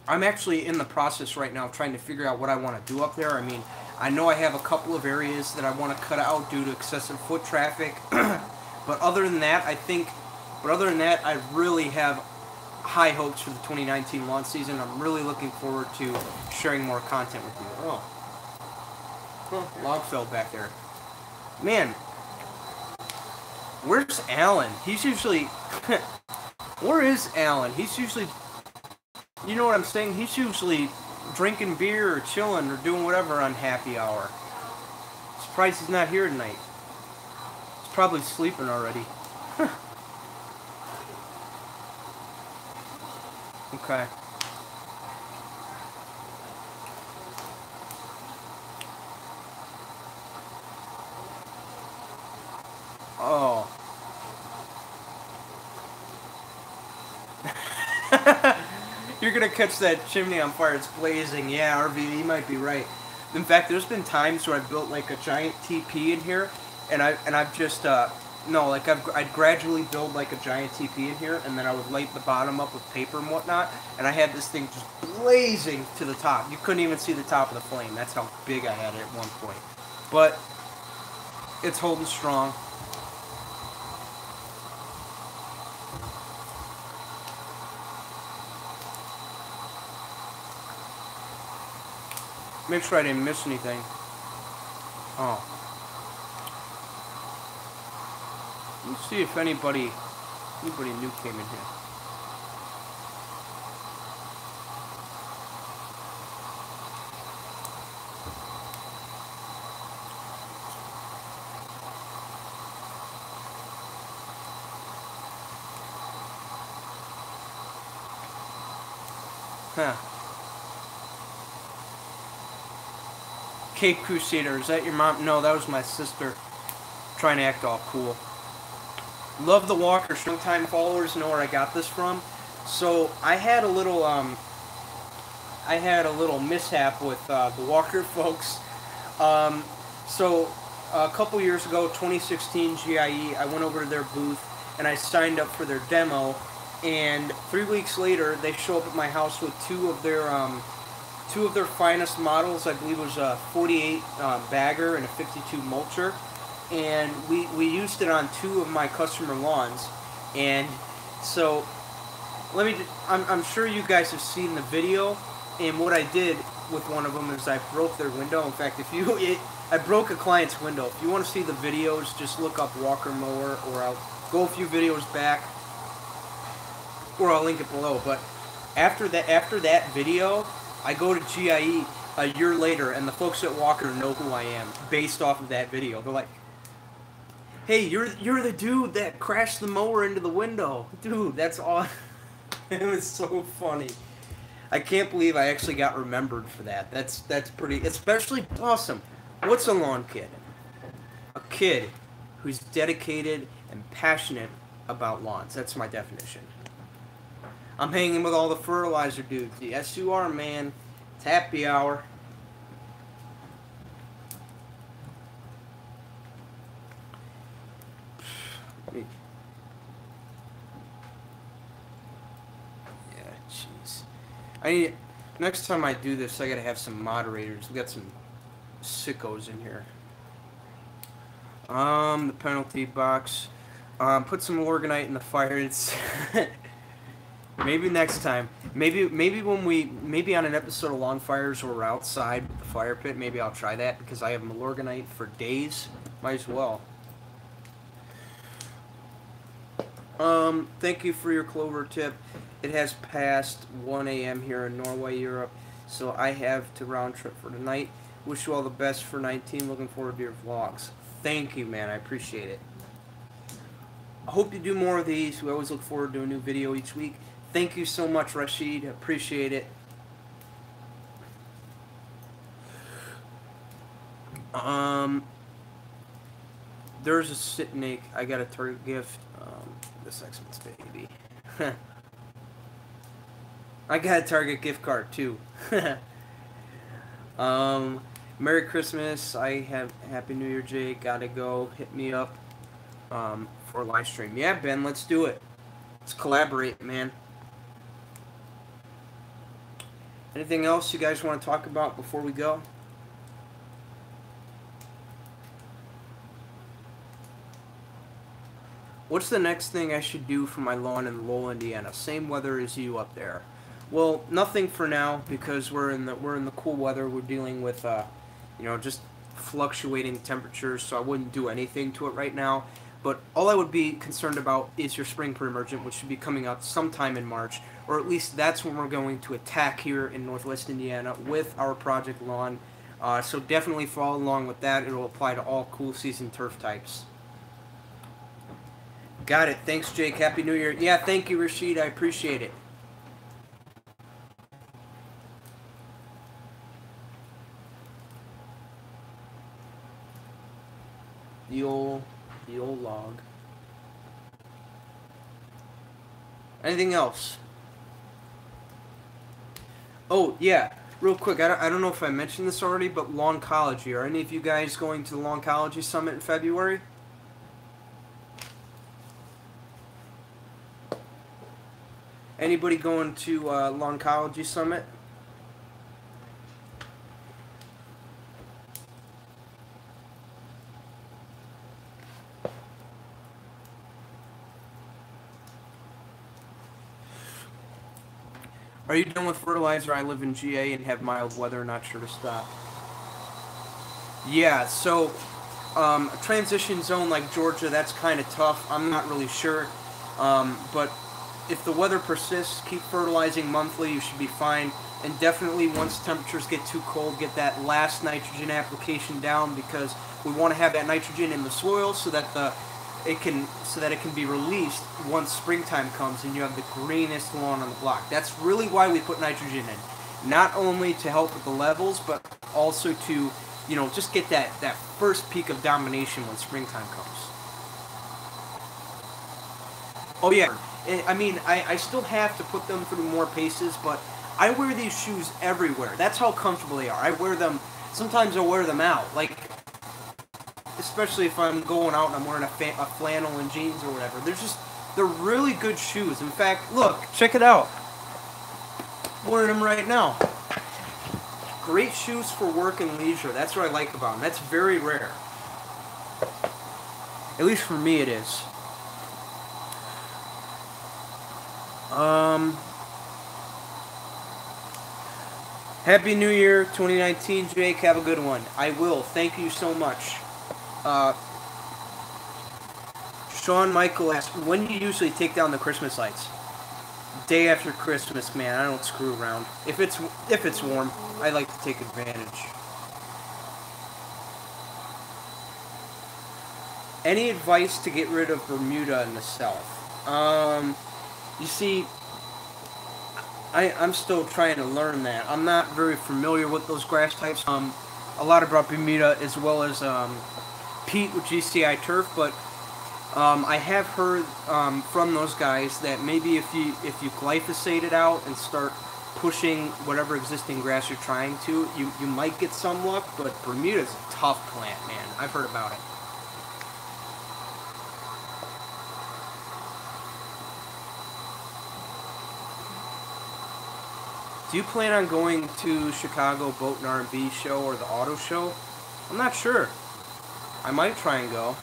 I'm actually in the process right now of trying to figure out what I want to do up there. I mean, I know I have a couple of areas that I want to cut out due to excessive foot traffic. But other than that, I really have high hopes for the 2019 lawn season. I'm really looking forward to sharing more content with you. Oh, log fell back there. Man. Where's Alan? He's usually... Where is Alan? He's usually... You know what I'm saying? He's usually drinking beer or chilling or doing whatever on happy hour. Surprised he's not here tonight. He's probably sleeping already. Okay. Oh. you're gonna catch that chimney on fire, it's blazing. Yeah, RV, you might be right. In fact, there's been times where I've built like a giant TP in here, and I've just no, like I'd gradually build like a giant TP in here, and then I would light the bottom up with paper and whatnot, and I had this thing just blazing to the top. You couldn't even see the top of the flame. That's how big I had it at one point. But it's holding strong. Make sure I didn't miss anything. Oh. Let's see if anybody new came in here. Huh. Cape Crusader, is that your mom? No, that was my sister trying to act all cool. Love the walker. Showtime followers know where I got this from. So I had a little mishap with the walker folks. So a couple years ago, 2016 GIE, I went over to their booth and I signed up for their demo. And 3 weeks later, they show up at my house with two of their finest models. I believe it was a 48 bagger and a 52 mulcher. And we used it on 2 of my customer lawns. And so I'm sure you guys have seen the video. And what I did with one of them is I broke their window. In fact, I broke a client's window. If you want to see the videos, just look up Walker Mower, or I'll go a few videos back, or I'll link it below. But after that video, I go to GIE a year later, and the folks at Walker know who I am based off of that video. They're like, "Hey, you're the dude that crashed the mower into the window, dude." That's all. It was so funny. I can't believe I actually got remembered for that. That's pretty, especially awesome. What's a lawn kid? A kid who's dedicated and passionate about lawns. That's my definition. I'm hanging with all the fertilizer dudes. Yes, you are, man. It's happy hour. Yeah, jeez. Next time I do this, I gotta have some moderators. We got some sickos in here. The penalty box. Put some Orgonite in the fire. It's maybe next time. Maybe on an episode of Lawn Fires where we're outside with the fire pit, maybe I'll try that because I have Orgonite for days. Might as well. Thank you for your clover tip. It has passed 1 a.m. here in Norway, Europe, so I have to round trip for tonight. Wish you all the best for 19. Looking forward to your vlogs. Thank you, man. I appreciate it. I hope you do more of these. We always look forward to a new video each week. Thank you so much, Rashid. I appreciate it. There's a Sitnik. I got a Target gift. This X-Men's baby. I got a Target gift card too. Merry Christmas. I have Happy New Year, Jake. Gotta go. Hit me up for a live stream. Yeah, Ben, let's do it. Let's collaborate, man. Anything else you guys want to talk about before we go? What's the next thing I should do for my lawn in Lowell, Indiana? Same weather as you up there. Well, nothing for now because we're in the cool weather. We're dealing with just fluctuating temperatures, so I wouldn't do anything to it right now. But all I would be concerned about is your spring pre-emergent, which should be coming out sometime in March, or at least that's when we're going to attack here in Northwest Indiana with our project lawn. So definitely follow along with that. It'll apply to all cool season turf types. Got it. Thanks, Jake. Happy New Year. Yeah, thank you, Rashid. I appreciate it. The old log. Anything else? Oh, yeah. Real quick, I don't know if I mentioned this already, but Lawncology. Are any of you guys going to the Lawncology Summit in February? Anybody going to Lawncology Summit? Are you done with fertilizer? I live in GA and have mild weather, not sure to stop. Yeah, so a transition zone like Georgia, that's kind of tough. I'm not really sure. But if the weather persists, keep fertilizing monthly. You should be fine. And definitely, once temperatures get too cold, get that last nitrogen application down, because we want to have that nitrogen in the soil so that it can be released once springtime comes and you have the greenest lawn on the block. That's really why we put nitrogen in, not only to help with the levels, but also to just get that first peak of domination when springtime comes. Oh yeah, I mean, I still have to put them through more paces, but I wear these shoes everywhere. That's how comfortable they are. I wear them, sometimes I'll wear them out, like, especially if I'm going out and I'm wearing a flannel and jeans or whatever. They're really good shoes. In fact, look, check it out. I'm wearing them right now. Great shoes for work and leisure. That's what I like about them. That's very rare. At least for me it is. Happy New Year 2019, Jake. Have a good one. I will. Thank you so much. Sean Michael asked, when do you usually take down the Christmas lights? Day after Christmas, man. I don't screw around. If it's warm, I like to take advantage. Any advice to get rid of Bermuda in the south? You see, I'm still trying to learn that. I'm not very familiar with those grass types. A lot about Bermuda as well as peat with GCI turf, but I have heard from those guys that maybe if you glyphosate it out and start pushing whatever existing grass you're trying to, you might get some luck. But Bermuda's a tough plant, man. I've heard about it. Do you plan on going to Chicago Boat and R&B show or the auto show? I'm not sure. I might try and go.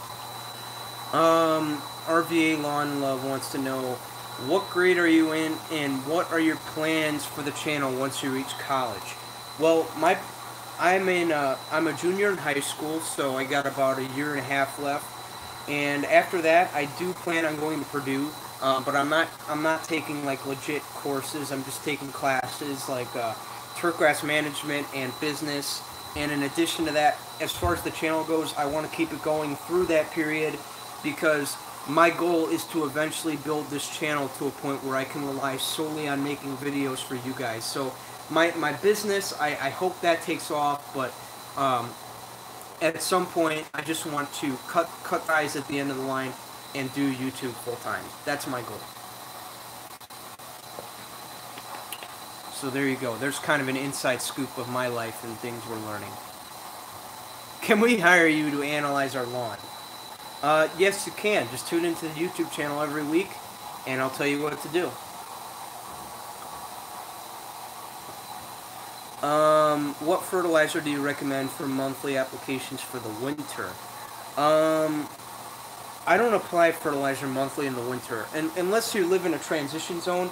RVA Lawn Love wants to know, what grade are you in and what are your plans for the channel once you reach college? Well, I'm a junior in high school, so I got about a year and a half left. And after that, I do plan on going to Purdue. But I'm not taking like legit courses. I'm just taking classes like turfgrass management and business. And in addition to that, as far as the channel goes, I want to keep it going through that period, because my goal is to eventually build this channel to a point where I can rely solely on making videos for you guys. So my business, I hope that takes off, but at some point I just want to cut ties at the end of the line and do YouTube full time. That's my goal. So there you go. There's kind of an inside scoop of my life and things we're learning. Can we hire you to analyze our lawn? Yes, you can. Just tune into the YouTube channel every week, and I'll tell you what to do. What fertilizer do you recommend for monthly applications for the winter? I don't apply fertilizer monthly in the winter, and unless you live in a transition zone.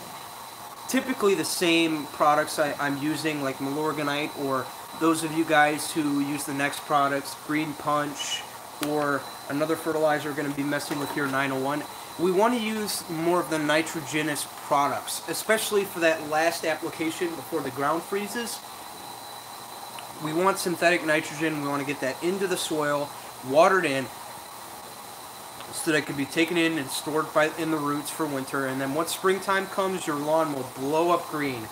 Typically the same products I'm using, like Milorganite, or those of you guys who use the next products, Green Punch, or another fertilizer we're going to be messing with here, 901. We want to use more of the nitrogenous products, especially for that last application before the ground freezes. We want synthetic nitrogen. We want to get that into the soil, watered in, so that it can be taken in and stored in the roots for winter. And then once springtime comes, your lawn will blow up green.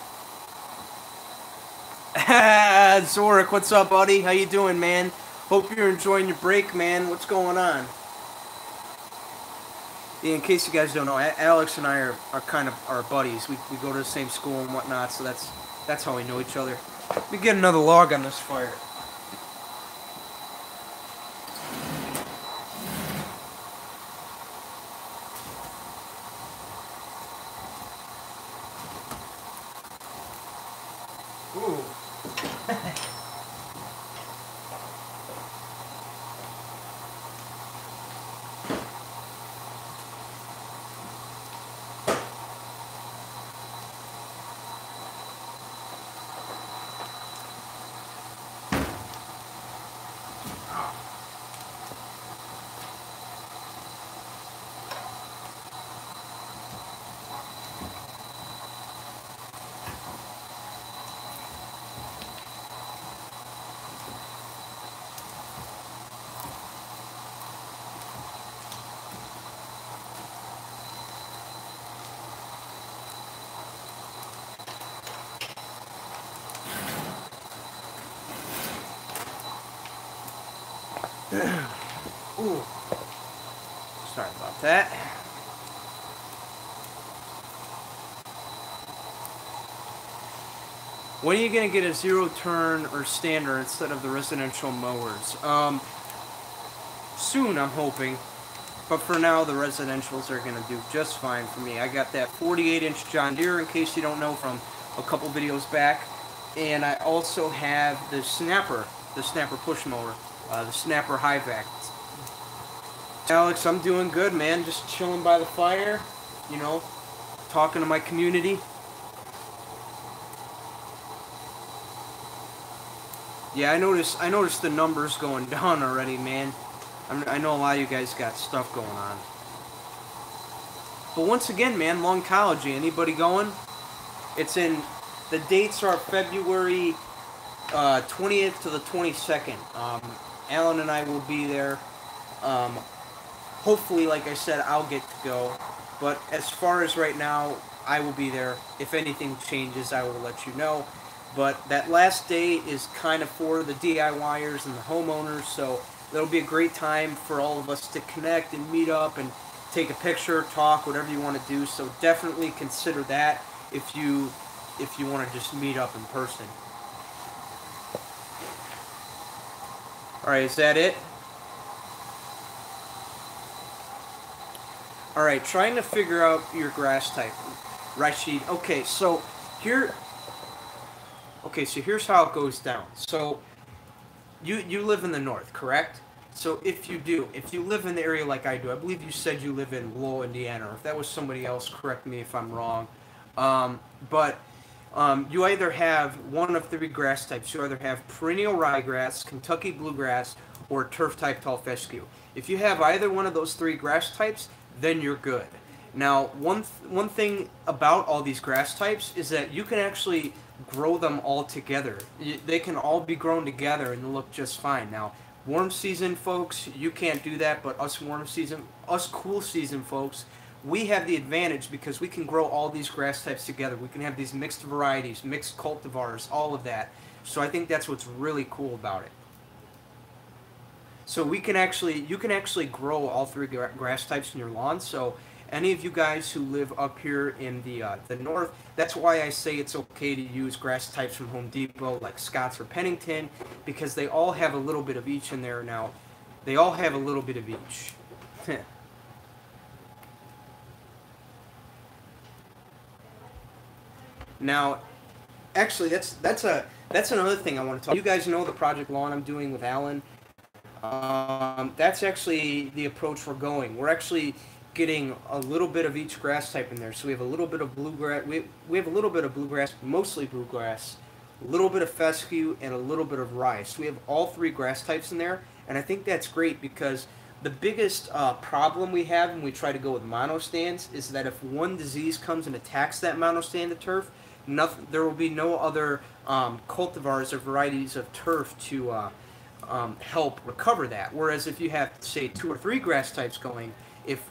Zorik, what's up, buddy? How you doing, man? Hope you're enjoying your break, man. What's going on? Yeah, in case you guys don't know, Alex and I are kind of our buddies. We go to the same school and whatnot, so that's That's how we know each other. Let me get another log on this fire. Ooh. Ooh. Sorry about that. When are you going to get a zero turn or standard instead of the residential mowers? Soon, I'm hoping. But for now, the residentials are going to do just fine for me. I got that 48-inch John Deere, in case you don't know, from a couple videos back. And I also have the Snapper push mower, the Snapper High Vac. Alex, I'm doing good, man. Just chilling by the fire, you know, talking to my community. Yeah, I noticed the numbers going down already, man. I know a lot of you guys got stuff going on. But once again, man, Longology, anybody going? The dates are February 20th to the 22nd. Alan and I will be there. Hopefully, like I said, I'll get to go. But as far as right now, I will be there. If anything changes, I will let you know. But that last day is kind of for the DIYers and the homeowners, so it'll be a great time for all of us to connect and meet up and take a picture, talk, whatever you want to do. So definitely consider that if you want to just meet up in person. Alright, is that it? Alright, trying to figure out your grass type. Rashid. Okay, so here's how it goes down. So you live in the north, correct? So if you live in the area like I do, I believe you said you live in Lowell, Indiana, or if that was somebody else, correct me if I'm wrong. You either have one of three grass types. You either have perennial ryegrass, Kentucky bluegrass, or turf type tall fescue. If you have either one of those three grass types, then you're good. Now, one thing about all these grass types is that you can actually grow them all together. They can all be grown together and look just fine. Now, warm season folks, you can't do that, but us cool season folks, we have the advantage because we can grow all these grass types together. We can have these mixed varieties, mixed cultivars, all of that. So I think that's what's really cool about it. So you can actually grow all three grass types in your lawn. So any of you guys who live up here in the north, that's why I say it's okay to use grass types from Home Depot, like Scott's or Pennington, because they all have a little bit of each in there now. They all have a little bit of each. Now, actually, that's another thing I want to talk. You guys know the Project Lawn I'm doing with Alan. That's actually the approach we're going. We're actually getting a little bit of each grass type in there. So we have a little bit of bluegrass. We have a little bit of bluegrass, mostly bluegrass, a little bit of fescue, and a little bit of rye. So we have all three grass types in there, and I think that's great because the biggest problem we have when we try to go with monostands is that if one disease comes and attacks that monostand of turf, there will be no other cultivars or varieties of turf to help recover that. Whereas if you have, say, 2 or 3 grass types going, if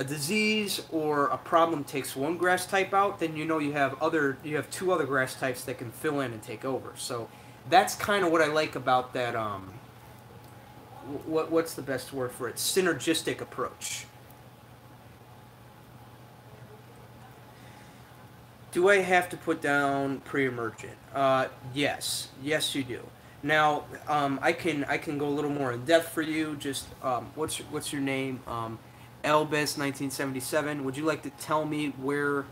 a disease or a problem takes one grass type out, then you have 2 other grass types that can fill in and take over. So that's kind of what I like about that. What's the best word for it? Do I have to put down pre-emergent? Yes. Yes, you do. Now, I can go a little more in depth for you. Just what's your name? Elbis 1977. Would you like to tell me where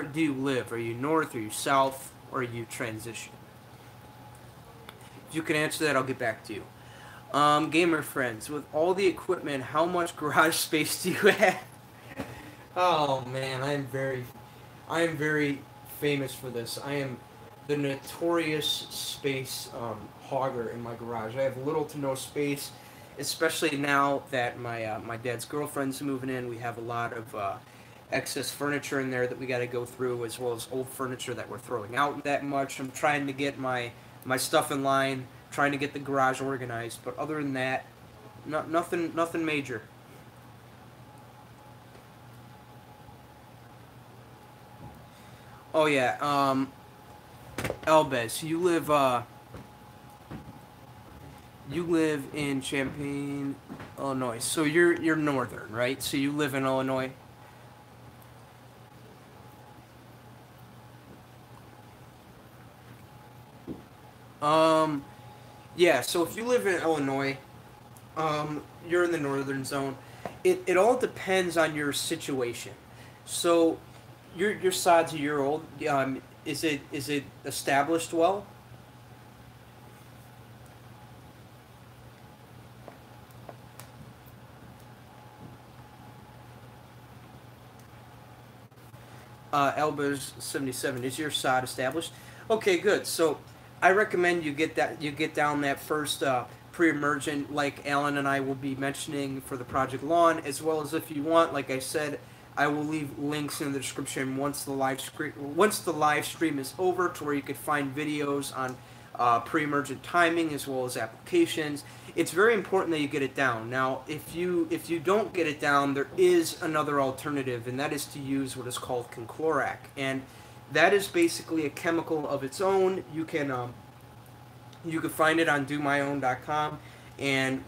do you live? Are you north? Are you south? Or are you transition? If you can answer that, I'll get back to you. Gamer friends, with all the equipment, how much garage space do you have? Oh man, I am very famous for this. I am the notorious space hogger in my garage. I have little to no space, especially now that my dad's girlfriend's moving in. We have a lot of excess furniture in there that we got to go through, as well as old furniture that we're throwing out that much. I'm trying to get my stuff in line, trying to get the garage organized. But other than that, nothing major. Oh yeah, Elbez, you live in Champaign, Illinois. So you're northern, right? So you live in Illinois. Um, yeah. So if you live in Illinois, you're in the northern zone. It all depends on your situation. So your sod's a year old. Is it established well? Elbers 77. Is your sod established? Okay, good. So I recommend you get down that first pre-emergent, like Alan and I will be mentioning for the Project Lawn, as well as if you want, like I said, I will leave links in the description once the live stream is over, to where you could find videos on pre-emergent timing as well as applications. It's very important that you get it down. Now, if you don't get it down, there is another alternative, and that is to use what is called conclorac, and that is basically a chemical of its own. You can find it on domyown.com, and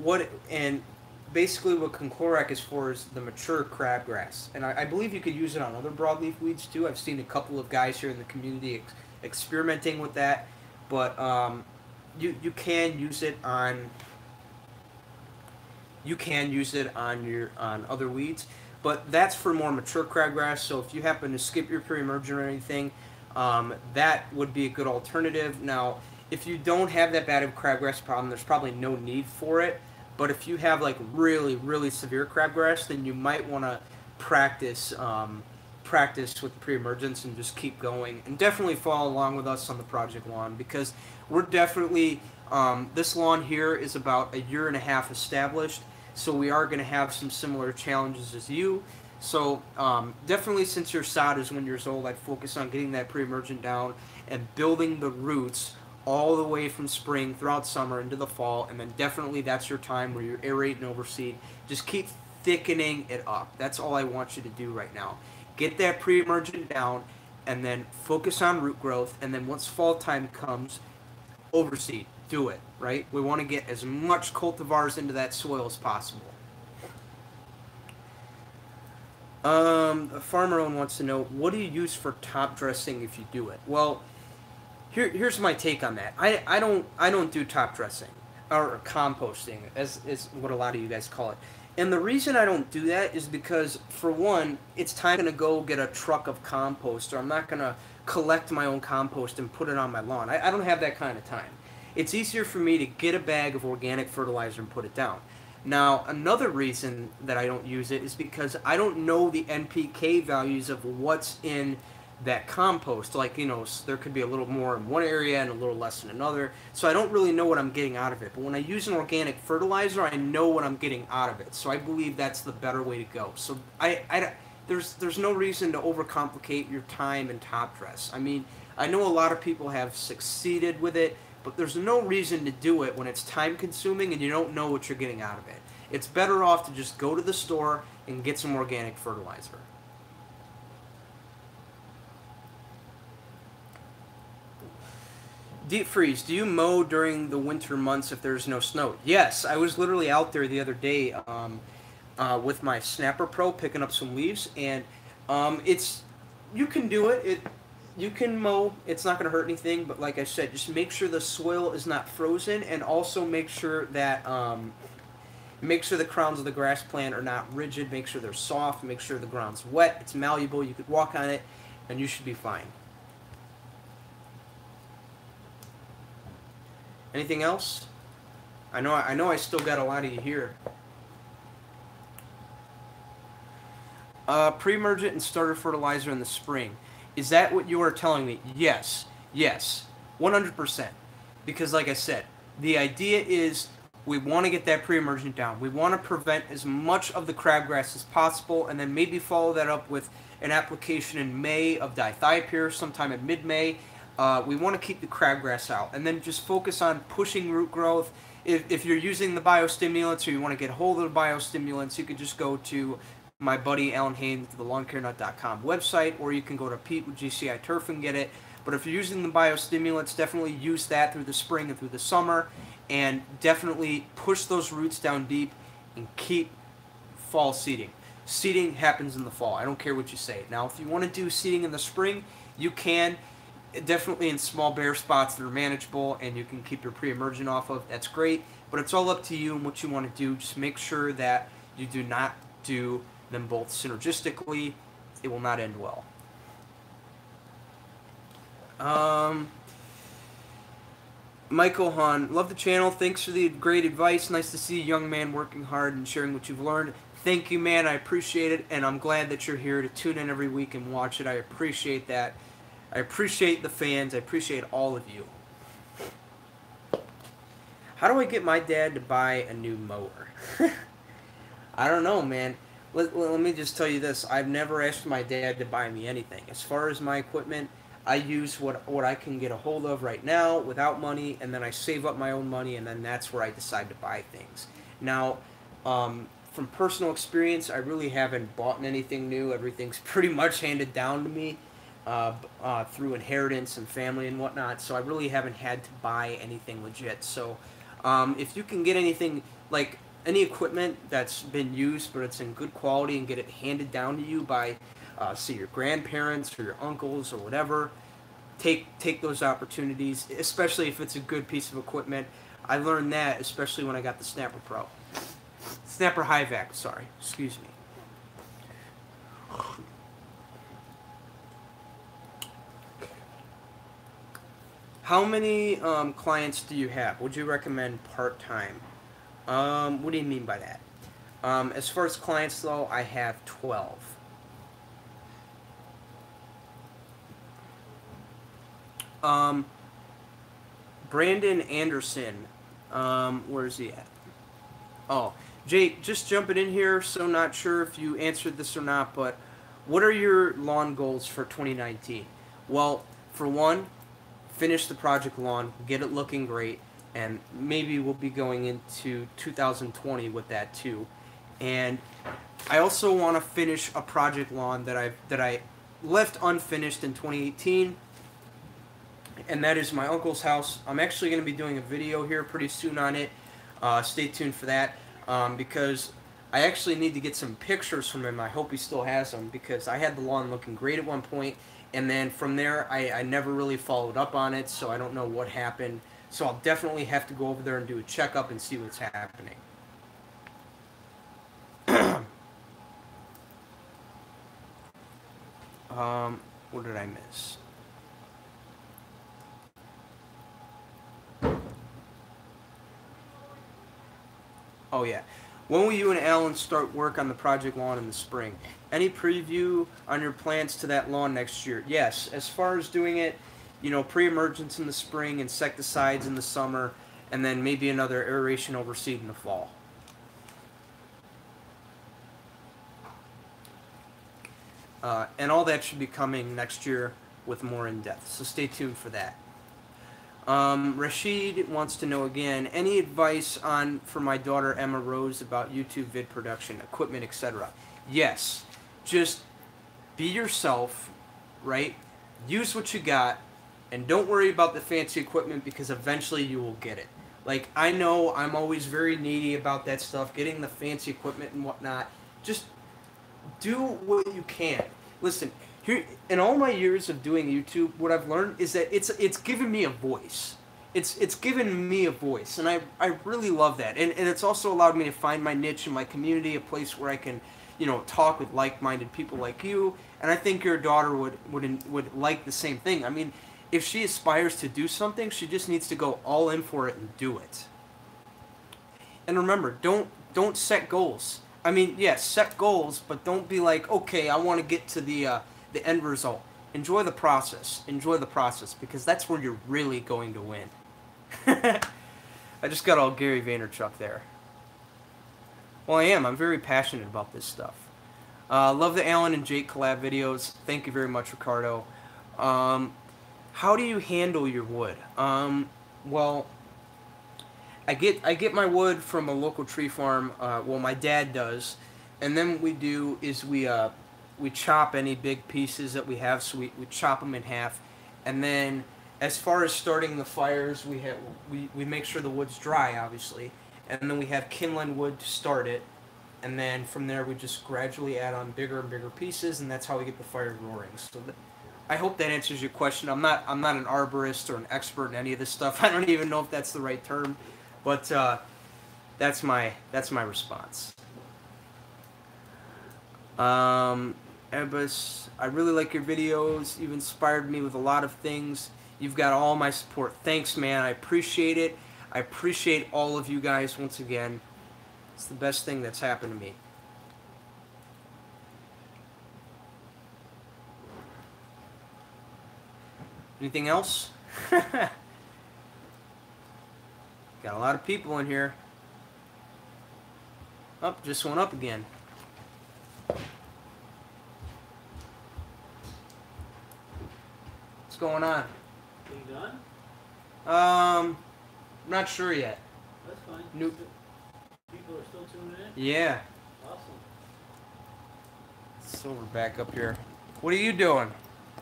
basically what conclorac is for is the mature crabgrass, and I believe you could use it on other broadleaf weeds too. I've seen a couple of guys here in the community experimenting with that, but you can use it on on other weeds, but that's for more mature crabgrass. So if you happen to skip your pre-emergent or anything, that would be a good alternative. Now, if you don't have that bad of a crabgrass problem, there's probably no need for it. But if you have like really, really severe crabgrass, then you might want to practice practice with pre-emergence and just keep going. And definitely follow along with us on the Project Lawn, because we're definitely, this lawn here is about a year and a half established, so we are going to have some similar challenges as you. So definitely, since your sod is 1 year old, I'd focus on getting that pre-emergent down and building the roots all the way from spring throughout summer into the fall, and then definitely that's your time where you're aerate and overseed. Just keep thickening it up. That's all I want you to do right now. Get that pre-emergent down, and then focus on root growth, and then once fall time comes, overseed. Do it, right? We want to get as much cultivars into that soil as possible. A farmer wants to know, what do you use for top dressing if you do it? Well, here's my take on that. I don't do top dressing or composting, as is what a lot of you guys call it. And the reason I don't do that is because, for one, it's time to go get a truck of compost, or I'm not gonna collect my own compost and put it on my lawn. I don't have that kind of time. It's easier for me to get a bag of organic fertilizer and put it down. Now, another reason that I don't use it is because I don't know the NPK values of what's in that compost. Like, there could be a little more in one area and a little less in another, so I don't really know what I'm getting out of it. But when I use an organic fertilizer, I know what I'm getting out of it, so I believe that's the better way to go. So there's no reason to overcomplicate your time and top dress. I mean, I know a lot of people have succeeded with it, but there's no reason to do it when it's time consuming and you don't know what you're getting out of it. It's better off to just go to the store and get some organic fertilizer. Deep freeze. Do you mow during the winter months if there's no snow? Yes, I was literally out there the other day with my Snapper Pro picking up some leaves, and it's You can do it. You can mow. It's not going to hurt anything. But like I said, just make sure the soil is not frozen, and also make sure that make sure the crowns of the grass plant are not rigid. Make sure they're soft. Make sure the ground's wet. It's malleable. You could walk on it, and you should be fine. Anything else? I know I still got a lot of you here. Pre-emergent and starter fertilizer in the spring. Is that what you are telling me? Yes. Yes. 100%. Because like I said, the idea is we want to get that pre-emergent down. We want to prevent as much of the crabgrass as possible, and then maybe follow that up with an application in May of dithiopyr, sometime in mid-May. We want to keep the crabgrass out, and then just focus on pushing root growth. If you're using the biostimulants, or you want to get a hold of the biostimulants, you could just go to my buddy Alan Haynes, the lawncarenut.com website, or you can go to Pete with GCI Turf and get it. But if you're using the biostimulants, definitely use that through the spring and through the summer, and definitely push those roots down deep and keep fall seeding. Seeding happens in the fall. I don't care what you say. Now, if you want to do seeding in the spring, you can. Definitely in small bare spots that are manageable and you can keep your pre-emergent off of. That's great, but it's all up to you and what you want to do. Just make sure that you do not do them both synergistically. It will not end well. Michael Hahn, love the channel. Thanks for the great advice. Nice to see a young man working hard and sharing what you've learned. Thank you, man. I appreciate it, and I'm glad that you're here to tune in every week and watch it. I appreciate that. I appreciate the fans. I appreciate all of you. How do I get my dad to buy a new mower? I don't know, man. Let me just tell you this. I've never asked my dad to buy me anything. As far as my equipment, I use what I can get a hold of right now without money, and then I save up my own money, and then that's where I decide to buy things. Now, from personal experience, I really haven't bought anything new. Everything's pretty much handed down to me through inheritance and family and whatnot, so I really haven't had to buy anything legit. So if you can get anything, like any equipment that's been used but it's in good quality, and get it handed down to you by say your grandparents or your uncles or whatever, take those opportunities, especially if it's a good piece of equipment. I learned that especially when I got the Snapper Pro. Snapper High-Vac, sorry, excuse me. How many clients do you have? Would you recommend part-time? What do you mean by that? As far as clients, though, I have 12. Brandon Anderson, where is he at? Oh, Jake, just jumping in here, so not sure if you answered this or not, but what are your lawn goals for 2019? Well, for one, finish the project lawn, get it looking great, and maybe we'll be going into 2020 with that too. And I also want to finish a project lawn that I left unfinished in 2018, and that is my uncle's house. I'm actually going to be doing a video here pretty soon on it. Stay tuned for that, because I actually need to get some pictures from him. I hope he still has them, because I had the lawn looking great at one point, and then from there I never really followed up on it, so I don't know what happened. So I'll definitely have to go over there and do a checkup and see what's happening. What did I miss? Oh yeah. When will you and Alan start work on the project lawn in the spring? Any preview on your plans to that lawn next year? Yes. As far as doing it, you know, pre-emergence in the spring, insecticides in the summer, and then maybe another aeration overseed in the fall. And all that should be coming next year with more in-depth, so stay tuned for that. Rashid wants to know again, any advice for my daughter Emma Rose about YouTube vid production, equipment, etc.? Yes. Just be yourself, right? Use what you got, and don't worry about the fancy equipment, because eventually you will get it. Like, I know I'm always very needy about that stuff, getting the fancy equipment and whatnot. Just do what you can. Listen, here in all my years of doing YouTube, what I've learned is that it's given me a voice. It's given me a voice, and I really love that. And it's also allowed me to find my niche in my community, a place where I can, you know, talk with like-minded people like you. And I think your daughter would like the same thing. I mean, if she aspires to do something, she just needs to go all in for it and do it. And remember, don't set goals. I mean, yes, set goals, but don't be like, okay, I want to get to the end result. Enjoy the process. Enjoy the process, because that's where you're really going to win. I just got all Gary Vaynerchuk there. Well, I am. I'm very passionate about this stuff. Love the Alan and Jake collab videos. Thank you very much, Ricardo. How do you handle your wood? Well, I get my wood from a local tree farm. Well, my dad does, and then what we do is we chop any big pieces that we have. So we chop them in half, and then as far as starting the fires, we make sure the wood's dry, obviously, and then we have kindling wood to start it, and then from there we just gradually add on bigger and bigger pieces, and that's how we get the fire roaring. So I hope that answers your question. I'm not an arborist or an expert in any of this stuff. I don't even know if that's the right term, but that's my response. Ebus, I really like your videos. You've inspired me with a lot of things. You've got all my support. Thanks, man. I appreciate it. I appreciate all of you guys once again. It's the best thing that's happened to me. Anything else? Got a lot of people in here. Oh, just went up again. What's going on? You done? I'm not sure yet. That's fine. New People are still tuning in? Yeah. Awesome. So we're back up here. What are you doing? I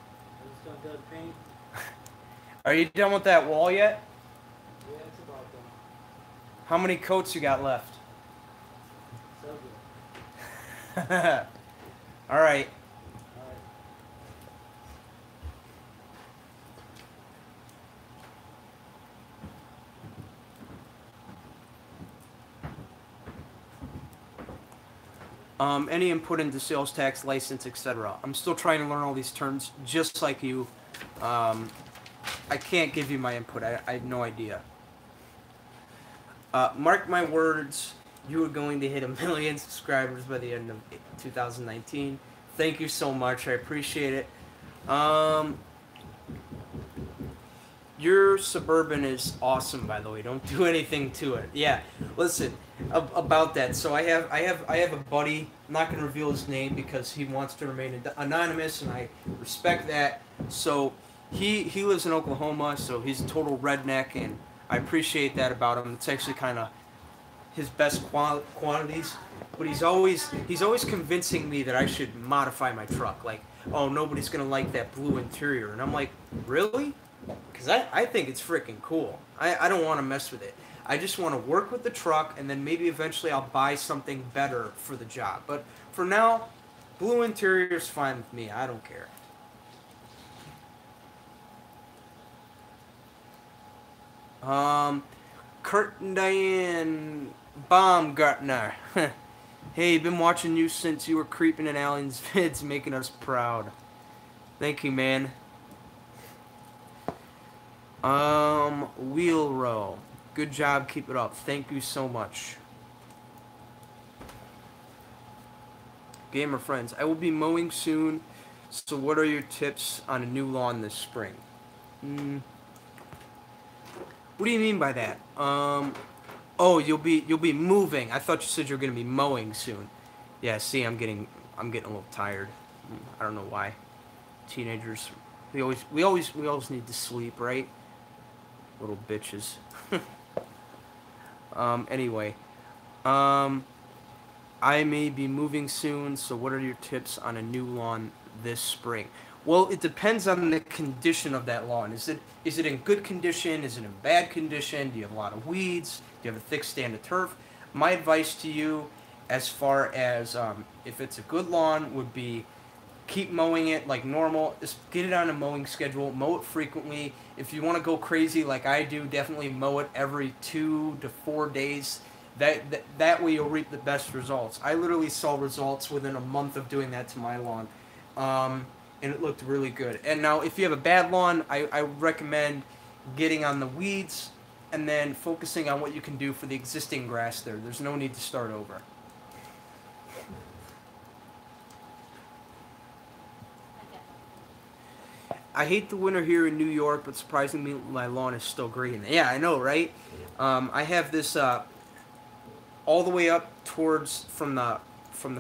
just got done paint. Are you done with that wall yet? Yeah, it's about done. How many coats you got left? Several. All right. Any input into sales tax, license, etc. I'm still trying to learn all these terms, just like you. I can't give you my input. I have no idea. Mark my words, you are going to hit 1 million subscribers by the end of 2019. Thank you so much. I appreciate it. Your Suburban is awesome, by the way. Don't do anything to it. Yeah, listen about that. So I have a buddy. I'm not going to reveal his name because he wants to remain anonymous, and I respect that. So he lives in Oklahoma, so he's a total redneck, and I appreciate that about him. It's actually kind of his best qualities. But he's always convincing me that I should modify my truck. Like, oh, nobody's going to like that blue interior, and I'm like, really? Because I think it's freaking cool. I don't want to mess with it. I just want to work with the truck, and then maybe eventually I'll buy something better for the job. But for now, blue interior is fine with me. I don't care. Kurt and Diane Baumgartner. Hey, been watching you since you were creeping in Alien's vids, making us proud. Thank you, man. Wheel row. Good job, keep it up. Thank you so much. Gamer friends, I will be mowing soon, so what are your tips on a new lawn this spring? What do you mean by that? Oh, you'll be moving. I thought you said you were gonna be mowing soon. Yeah, see, I'm getting a little tired. I don't know why. Teenagers, we always need to sleep, right? Little bitches. Anyway, I may be moving soon, so what are your tips on a new lawn this spring? Well, it depends on the condition of that lawn. Is it in good condition? Is it in bad condition? Do you have a lot of weeds? Do you have a thick stand of turf? My advice to you, as far as if it's a good lawn, would be keep mowing it like normal. Just get it on a mowing schedule. Mow it frequently. If you want to go crazy like I do, definitely mow it every 2 to 4 days. That way you'll reap the best results. I literally saw results within a month of doing that to my lawn, and it looked really good. And now, if you have a bad lawn, I recommend getting on the weeds and then focusing on what you can do for the existing grass there. There's no need to start over. I hate the winter here in New York, but surprisingly, my lawn is still green. Yeah, I know, right? I have this all the way up towards from the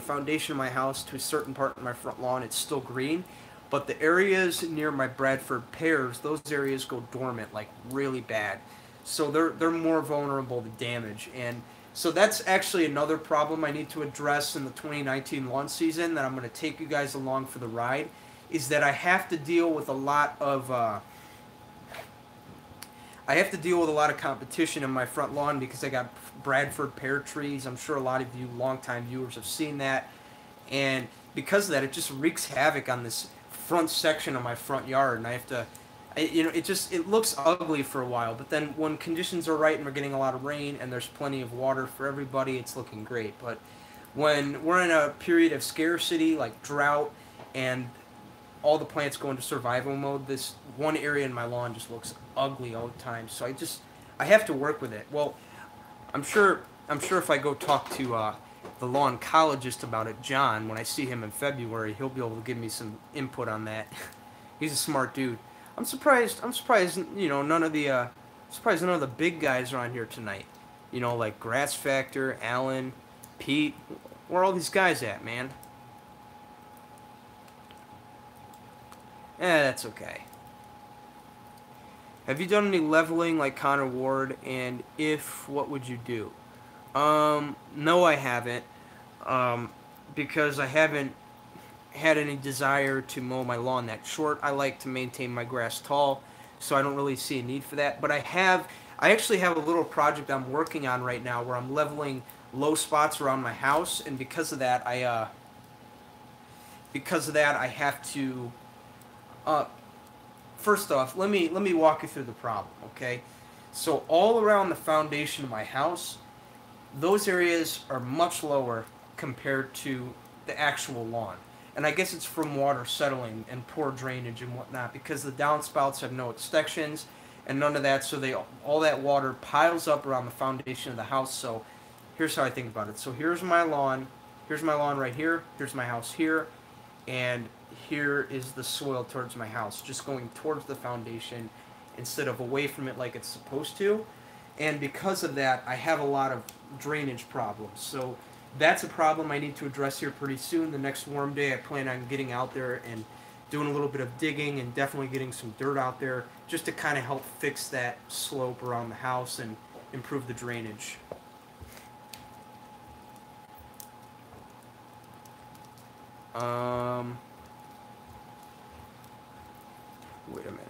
foundation of my house to a certain part of my front lawn. It's still green, but the areas near my Bradford pears, those areas go dormant like really bad. So they're more vulnerable to damage, and so that's actually another problem I need to address in the 2019 lawn season that I'm going to take you guys along for the ride. Is that I have to deal with a lot of competition in my front lawn because I got Bradford pear trees. I'm sure a lot of you longtime viewers have seen that, and because of that, it just wreaks havoc on this front section of my front yard, and I have to, it looks ugly for a while, but then when conditions are right and we're getting a lot of rain and there's plenty of water for everybody, it's looking great. But when we're in a period of scarcity like drought and all the plants go into survival mode, this one area in my lawn just looks ugly all the time. So I have to work with it. Well, I'm sure if I go talk to the lawn ecologist about it, John, when I see him in February, he'll be able to give me some input on that. He's a smart dude. I'm surprised. None of the big guys are on here tonight. Like Grass Factor, Alan, Pete. Where are all these guys at, man? That's okay. Have you done any leveling like Connor Ward? And if, what would you do? No, I haven't. Because I haven't had any desire to mow my lawn that short. I like to maintain my grass tall, so I don't really see a need for that. But I actually have a little project I'm working on right now where I'm leveling low spots around my house, and because of that, I have to. First off, let me walk you through the problem, okay? So all around the foundation of my house, those areas are much lower compared to the actual lawn. And I guess it's from water settling and poor drainage and whatnot, because the downspouts have no extensions and none of that, so all that water piles up around the foundation of the house. So here's how I think about it. So here's my lawn right here, here's my house here, and here is the soil towards my house, just going towards the foundation instead of away from it like it's supposed to. And because of that, I have a lot of drainage problems. So that's a problem I need to address here pretty soon. The next warm day, I plan on getting out there and doing a little bit of digging and definitely getting some dirt out there just to kind of help fix that slope around the house and improve the drainage. Wait a minute.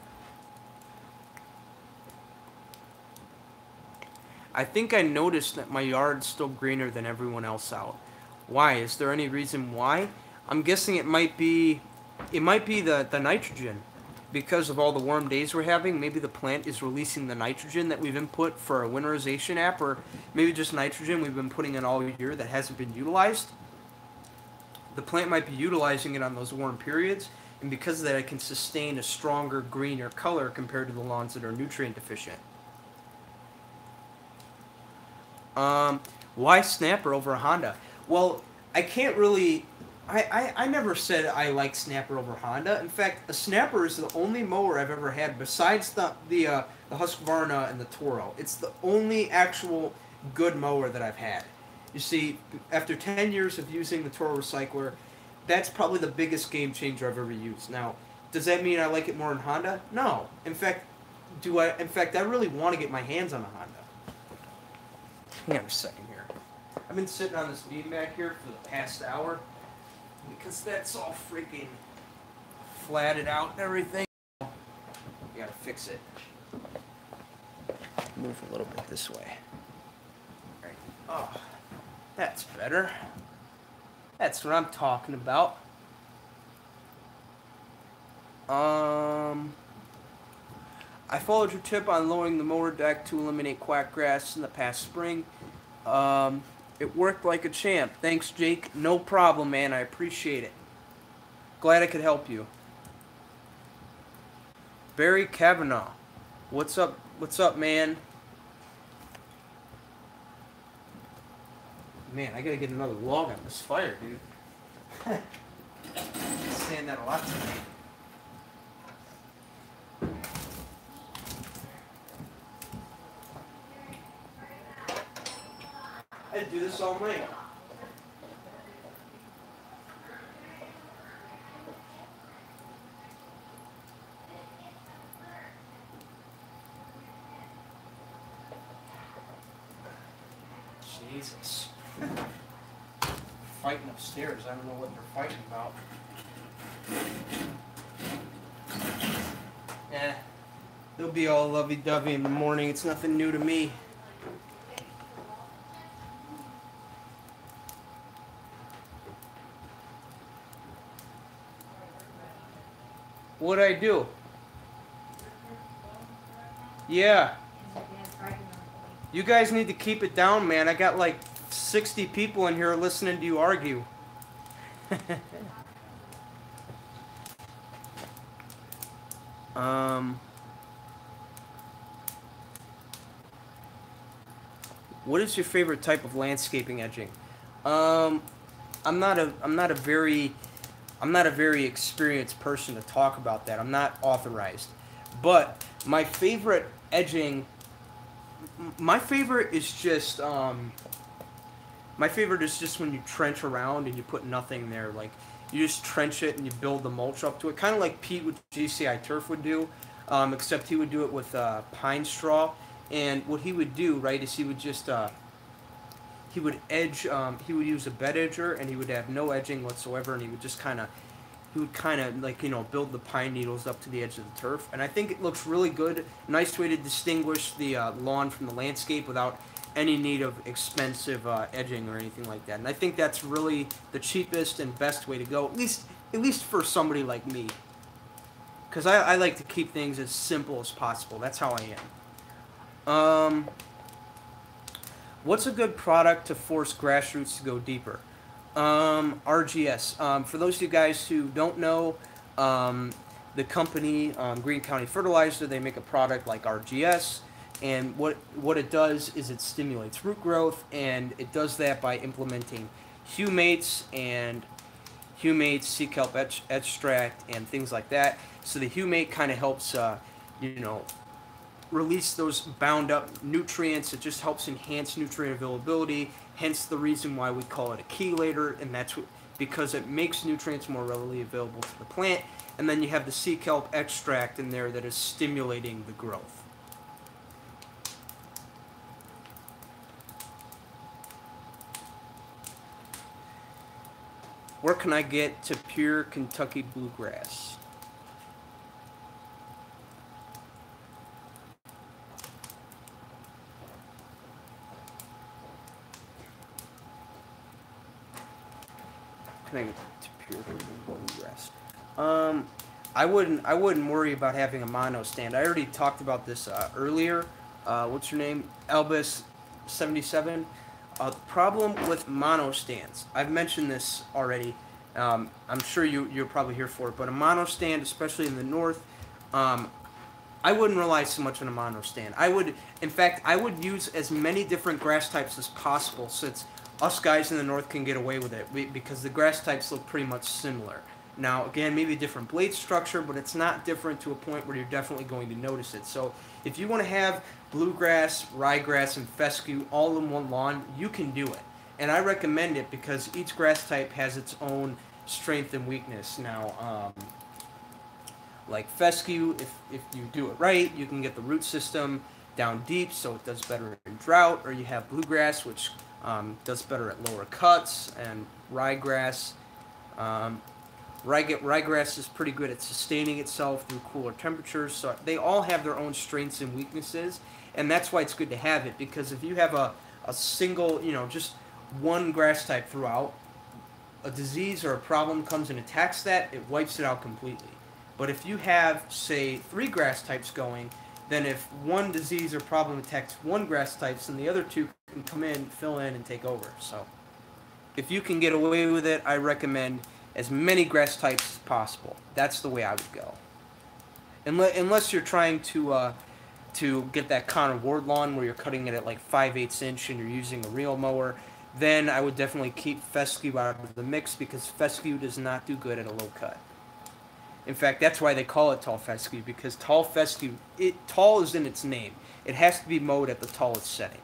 I think I noticed that my yard's still greener than everyone else out. Why? Is there any reason why? I'm guessing it might be the nitrogen. Because of all the warm days we're having, maybe the plant is releasing the nitrogen that we've input for our winterization app, or maybe just nitrogen we've been putting in all year that hasn't been utilized. The plant might be utilizing it on those warm periods, and because of that, it can sustain a stronger, greener color compared to the lawns that are nutrient deficient. Why Snapper over a Honda? Well, I can't really. I never said I like Snapper over Honda. In fact, a Snapper is the only mower I've ever had besides the Husqvarna and the Toro. It's the only actual good mower that I've had. You see, after 10 years of using the Toro Recycler, that's probably the biggest game changer I've ever used. Now, does that mean I like it more than Honda? No. In fact, I really want to get my hands on a Honda. Hang on a second here. I've been sitting on this beanbag here for the past hour because that's all freaking flatted out and everything. You gotta fix it. Move a little bit this way. All right. Oh, that's better. That's what I'm talking about. I followed your tip on lowering the mower deck to eliminate quack grass in the past spring. Um, it worked like a champ. Thanks, Jake. No problem, man. I appreciate it. Glad I could help you. Barry Kavanaugh. What's up? What's up, man? Man, I gotta get another log on this fire, dude. I'm saying that a lot tonight. I had to do this all night. Jesus. Fighting upstairs. I don't know what they're fighting about. Eh. They'll be all lovey-dovey in the morning. It's nothing new to me. What'd I do? Yeah. You guys need to keep it down, man. I got like 60 people in here listening to you argue. What is your favorite type of landscaping edging? I'm not a very experienced person to talk about that. I'm not authorized. But my favorite edging, my favorite is just when you trench around and you put nothing there. Like you just trench it and you build the mulch up to it, kind of like Pete with GCI Turf would do, except he would do it with pine straw. And what he would do, right, is he would just he would edge. He would use a bed edger, and he would have no edging whatsoever, and he would just kind of like, you know, build the pine needles up to the edge of the turf. And I think it looks really good. Nice way to distinguish the lawn from the landscape without any need of expensive edging or anything like that. And I think that's really the cheapest and best way to go, at least for somebody like me. Because I like to keep things as simple as possible. That's how I am. What's a good product to force grass roots to go deeper? RGS. For those of you guys who don't know, the company, Green County Fertilizer, they make a product like RGS, and what it does is it stimulates root growth, and it does that by implementing humates, sea kelp extract, and things like that. So the humate kind of helps, release those bound up nutrients. It just helps enhance nutrient availability, hence the reason why we call it a chelator, and that's because it makes nutrients more readily available to the plant. And then you have the sea kelp extract in there that is stimulating the growth. Where can I get to pure Kentucky bluegrass? Can I get to pure bluegrass? I wouldn't worry about having a mono stand. I already talked about this earlier. What's your name? Elvis77. The problem with mono stands, I've mentioned this already. I'm sure you're probably here for it, but a mono stand, especially in the north, I wouldn't rely so much on a mono stand. In fact, I would use as many different grass types as possible, since us guys in the north can get away with it, because the grass types look pretty much similar. Now, again, maybe a different blade structure, but it's not different to a point where you're definitely going to notice it. So if you want to have bluegrass, ryegrass, and fescue all in one lawn, you can do it. And I recommend it because each grass type has its own strength and weakness. Now, like fescue, if you do it right, you can get the root system down deep, so it does better in drought. Or you have bluegrass, which does better at lower cuts, and ryegrass. Ryegrass is pretty good at sustaining itself through cooler temperatures. So they all have their own strengths and weaknesses, and that's why it's good to have it. Because if you have a single, just one grass type throughout, a disease or a problem comes and attacks that, it wipes it out completely. But if you have, say, 3 grass types going, then if one disease or problem attacks one grass type, then the other 2 can come in, fill in, and take over. So if you can get away with it, I recommend as many grass types as possible. That's the way I would go. Unless you're trying to get that carnivore lawn where you're cutting it at like 5/8 inch and you're using a reel mower, then I would definitely keep fescue out of the mix because fescue does not do good at a low cut. In fact, that's why they call it tall fescue, because tall fescue, tall is in its name. It has to be mowed at the tallest setting.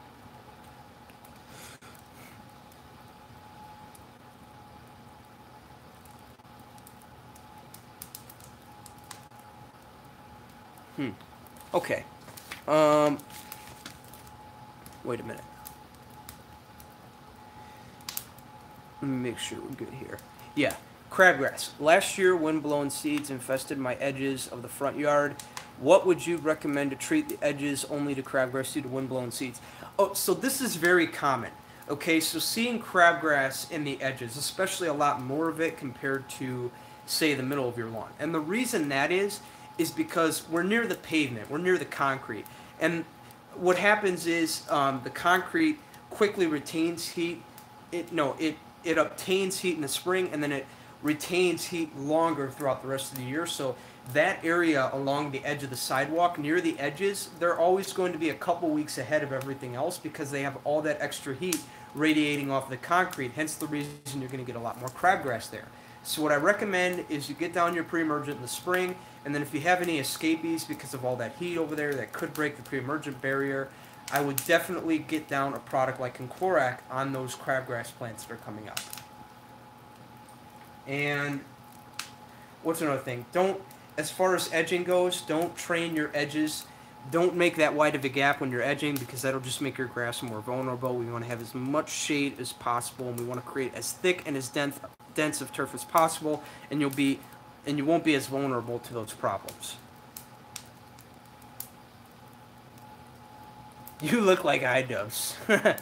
Okay. Wait a minute. Let me make sure we're good here. Yeah, crabgrass. Last year, wind-blown seeds infested my edges of the front yard. What would you recommend to treat the edges only to crabgrass due to wind-blown seeds? Oh, so this is very common. Okay, so seeing crabgrass in the edges, especially a lot more of it compared to, say, the middle of your lawn. And the reason that is because we're near the pavement, we're near the concrete. And what happens is the concrete quickly retains heat. It obtains heat in the spring, and then it retains heat longer throughout the rest of the year. So that area along the edge of the sidewalk, near the edges, they're always going to be a couple weeks ahead of everything else because they have all that extra heat radiating off the concrete. Hence the reason you're going to get a lot more crabgrass there. So what I recommend is you get down your pre-emergent in the spring, and then if you have any escapees because of all that heat over there that could break the pre-emergent barrier, I would definitely get down a product like Conclorac on those crabgrass plants that are coming up. And what's another thing? As far as edging goes, don't train your edges. Don't make that wide of a gap when you're edging because that'll just make your grass more vulnerable. We want to have as much shade as possible, and we want to create as thick and as dense of turf as possible, and you won't be as vulnerable to those problems. You look like iDubbbz.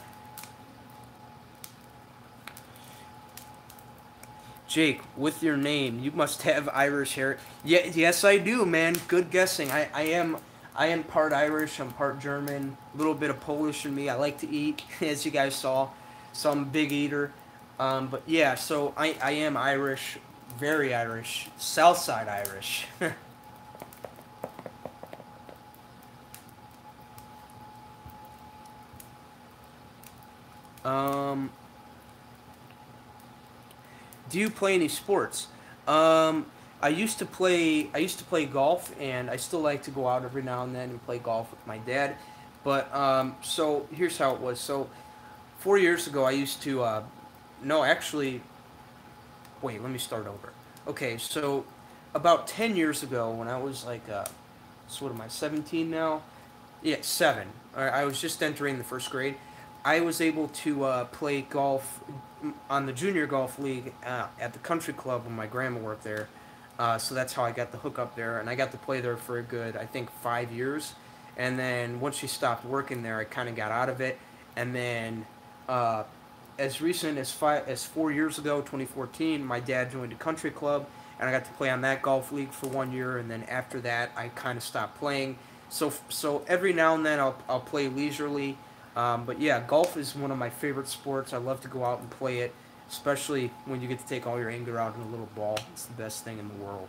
Jake, with your name, you must have Irish hair. Yeah, yes, I do, man. Good guessing. I am part Irish. I'm part German. A little bit of Polish in me. I like to eat, as you guys saw. So I'm a big eater. But yeah, so I am Irish, very Irish, Southside Irish. Do you play any sports? I used to play golf, and I still like to go out every now and then and play golf with my dad. But so here's how it was. So 4 years ago, I used to. No, actually, wait. Let me start over. Okay, so about 10 years ago, when I was like, so what am I? 17 now? Yeah, 7. I was just entering the first grade. I was able to play golf on the junior golf league at the country club when my grandma worked there. So that's how I got the hook up there, and I got to play there for a good, I think, 5 years. And then once she stopped working there, I kind of got out of it. And then as recent as 4 years ago, 2014, my dad joined a country club, and I got to play on that golf league for 1 year. And then after that, I kind of stopped playing. So every now and then I'll play leisurely. But yeah, golf is one of my favorite sports. I love to go out and play it, especially when you get to take all your anger out in a little ball. It's the best thing in the world.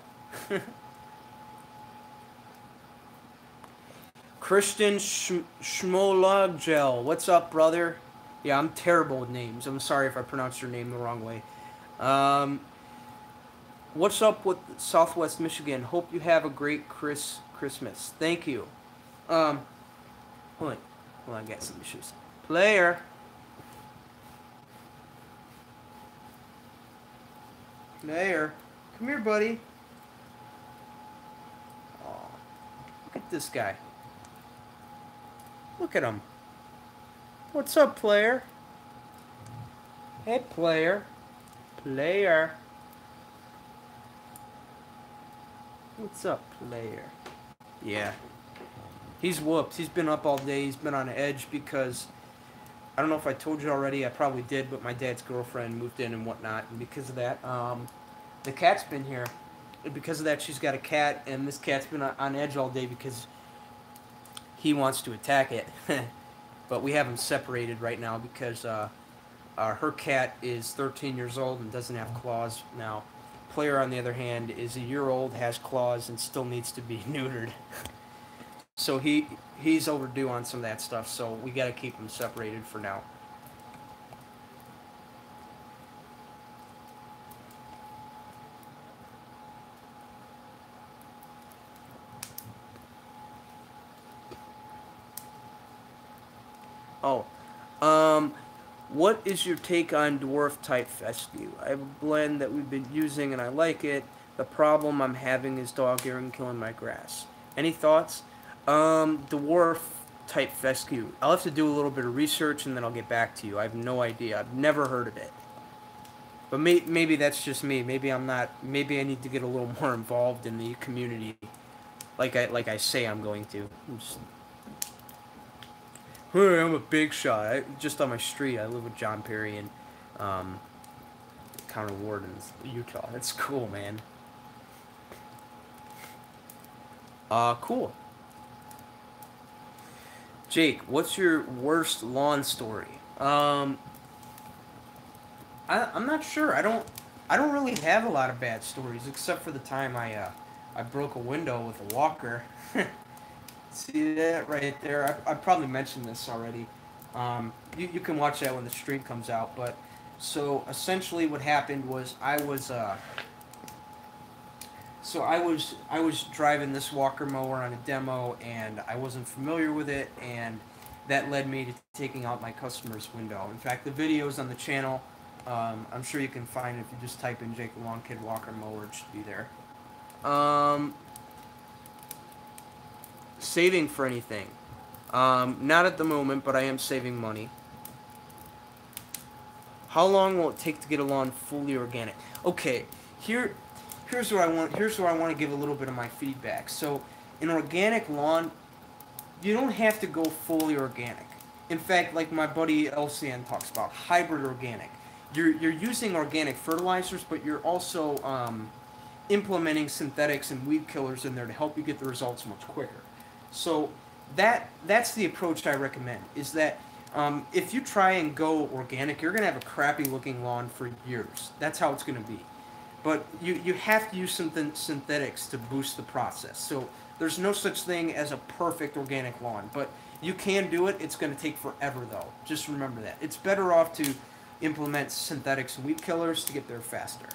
Christian Schmolagel, what's up, brother? Yeah, I'm terrible with names. I'm sorry if I pronounced your name the wrong way. What's up with Southwest Michigan? Hope you have a great Christmas. Thank you. Hold on, I got some issues. Player. Come here, buddy. Oh, look at this guy. Look at him. What's up, player? Hey, player. What's up, player? Yeah. He's whooped. He's been up all day. He's been on edge because, I don't know if I told you already. I probably did, but my dad's girlfriend moved in and whatnot. And because of that, the cat's been here. because of that, she's got a cat, and this cat's been on edge all day because he wants to attack it. But we have them separated right now because her cat is 13 years old and doesn't have claws now. Player, on the other hand, is a year old, has claws, and still needs to be neutered. So he's overdue on some of that stuff, so we got to keep them separated for now. Oh, what is your take on dwarf type fescue? I have a blend that we've been using and I like it. The problem I'm having is dog ear and killing my grass. Any thoughts? Dwarf type fescue. I'll have to do a little bit of research and then I'll get back to you. I have no idea. I've never heard of it. But maybe that's just me. Maybe I'm not. Maybe I need to get a little more involved in the community, like I say I'm going to. I'm a big shot. Just on my street, I live with John Perry and County Wardens, Utah. That's cool, man. Cool. Jake, what's your worst lawn story? I'm not sure. I don't really have a lot of bad stories except for the time I broke a window with a walker. See that right there? I probably mentioned this already. You can watch that when the stream comes out. But so essentially, what happened was I was driving this walker mower on a demo, and I wasn't familiar with it, and that led me to taking out my customer's window. In fact, the video's on the channel. I'm sure you can find it if you just type in Jake the Lawn Kid Walker Mower. It should be there. Saving for anything? Not at the moment, but I am saving money. How long will it take to get a lawn fully organic? Okay, here's where I want to give a little bit of my feedback. So, an organic lawn, you don't have to go fully organic. In fact, like my buddy LCN talks about, hybrid organic. You're using organic fertilizers, but you're also implementing synthetics and weed killers in there to help you get the results much quicker. So that's the approach I recommend, is that if you try and go organic, you're going to have a crappy looking lawn for years. That's how it's going to be. But you have to use some synthetics to boost the process. So there's no such thing as a perfect organic lawn. But you can do it. It's going to take forever, though. Just remember that. It's better off to implement synthetics and weed killers to get there faster.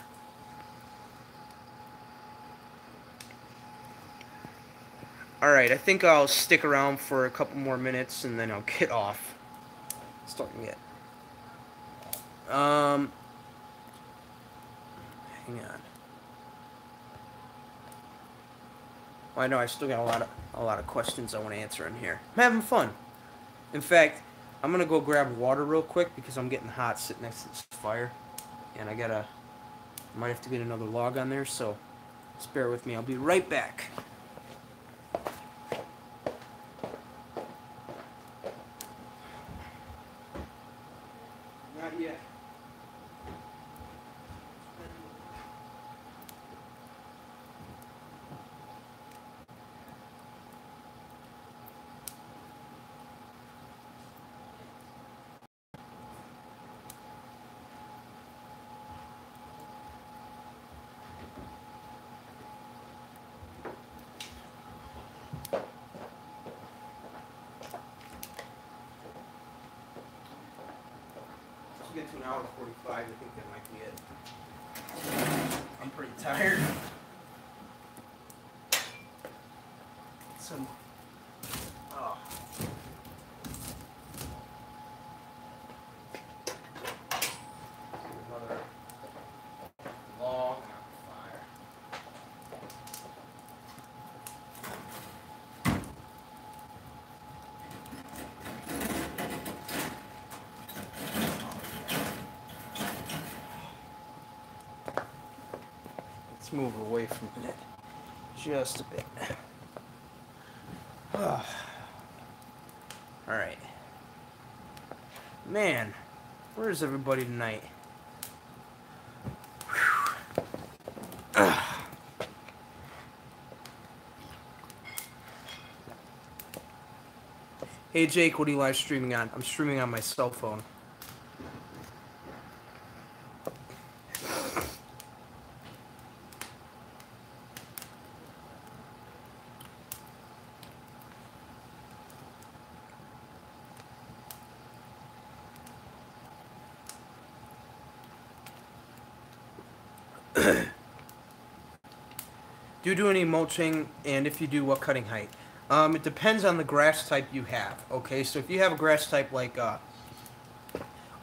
Alright, I think I'll stick around for a couple more minutes and then I'll get off. It's starting to get. Hang on. Well, I know I still got a lot of questions I want to answer in here. I'm having fun. In fact, I'm gonna go grab water real quick because I'm getting hot sitting next to this fire, and I might have to get another log on there. So, just bear with me. I'll be right back. Not yet. Get to an hour 45, I think that might be it. I'm pretty tired. Another log on fire. Let's move away from it just a bit. Alright. Man, where's everybody tonight? Hey Jake, what are you live streaming on? I'm streaming on my cell phone. Do you do any mulching, and if you do, what cutting height? It depends on the grass type you have. Okay, so if you have a grass type like, oh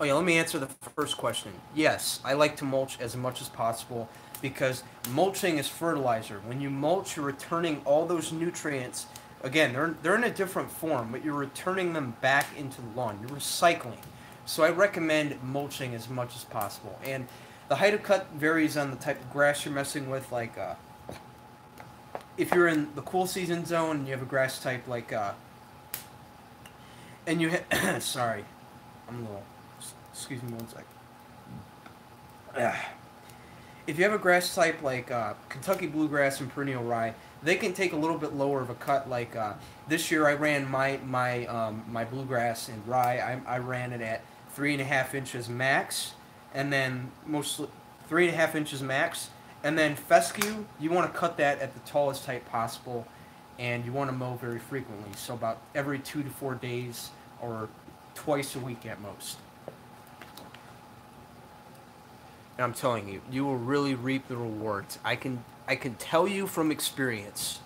yeah, let me answer the first question. Yes, I like to mulch as much as possible because mulching is fertilizer. When you mulch, you're returning all those nutrients. Again, they're in a different form, but you're returning them back into the lawn. You're recycling. So I recommend mulching as much as possible. And the height of cut varies on the type of grass you're messing with, like, if you're in the cool season zone and you have a grass type like and you sorry, I'm a little, excuse me one sec. If you have a grass type like Kentucky bluegrass and perennial rye, they can take a little bit lower of a cut. Like this year I ran my bluegrass and rye, I ran it at 3.5 inches max, and then mostly 3.5 inches max. And then fescue, you want to cut that at the tallest height possible, and you want to mow very frequently. So about every 2 to 4 days, or twice a week at most. And I'm telling you, you will really reap the rewards. I can tell you from experience.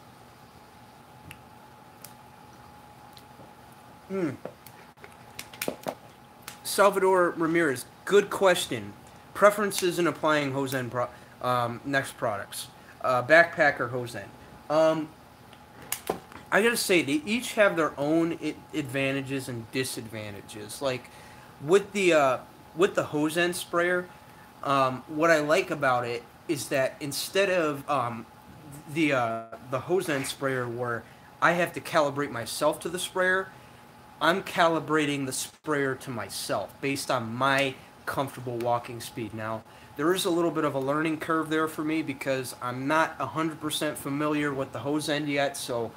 Salvador Ramirez, good question. Preferences in applying hose end next products. Backpack or hose end. I gotta say, they each have their own advantages and disadvantages. Like, with the hose end sprayer, what I like about it is that instead of the hose end sprayer where I have to calibrate myself to the sprayer, I'm calibrating the sprayer to myself based on my comfortable walking speed. Now, there is a little bit of a learning curve there for me because I'm not 100% familiar with the hose end yet. So,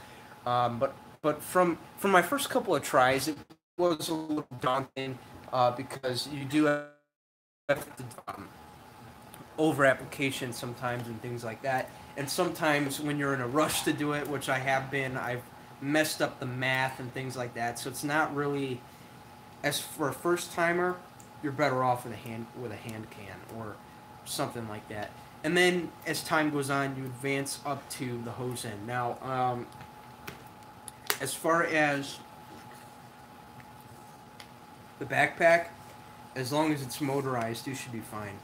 but from my first couple of tries, it was a little daunting because you do have to over application sometimes and things like that. And sometimes when you're in a rush to do it, which I have been, I've messed up the math and things like that. So it's not really, as for a first timer, you're better off with a hand can or something like that. And then as time goes on, you advance up to the hose end. Now, as far as the backpack, as long as it's motorized, you should be fine.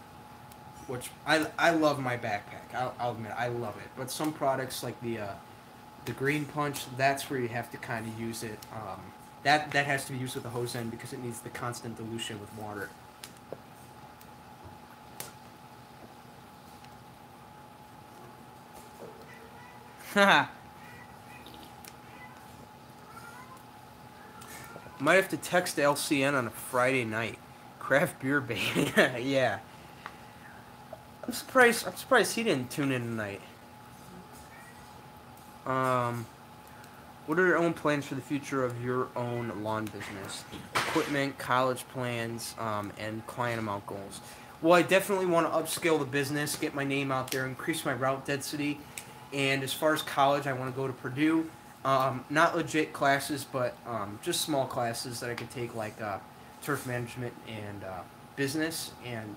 Which I love my backpack. I'll admit I love it. But some products like the Green Punch, that's where you have to kind of use it. That has to be used with the hose end because it needs the constant dilution with water. Might have to text LCN on a Friday night. Craft beer bait. Yeah. I'm surprised he didn't tune in tonight. What are your own plans for the future of your own lawn business? Equipment, college plans, and client amount goals. Well, I definitely want to upscale the business, get my name out there, increase my route density. And as far as college, I want to go to Purdue. Not legit classes, but just small classes that I could take, like turf management and business, and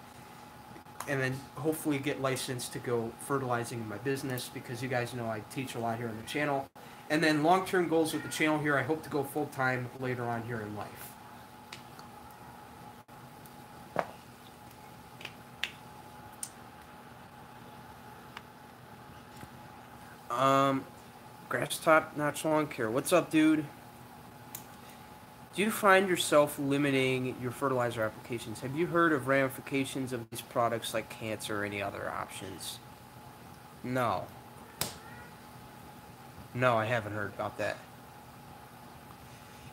then hopefully get licensed to go fertilizing in my business, because you guys know I teach a lot here on the channel. And then long-term goals with the channel here, I hope to go full-time later on here in life. Grass top notch lawn care. What's up, dude? Do you find yourself limiting your fertilizer applications? Have you heard of ramifications of these products like cancer or any other options? No. No, I haven't heard about that.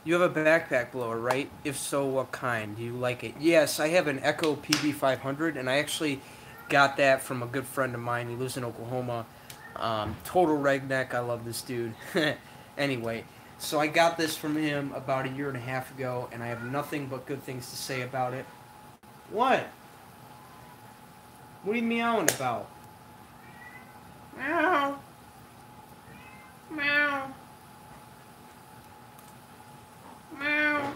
You have a backpack blower, right? If so, what kind? Do you like it? Yes, I have an Echo PB500, and I actually got that from a good friend of mine. He lives in Oklahoma. Total redneck. I love this dude. Anyway, So I got this from him about a year and a half ago, and I have nothing but good things to say about it. What? What are you meowing about? Meow. Meow. Meow.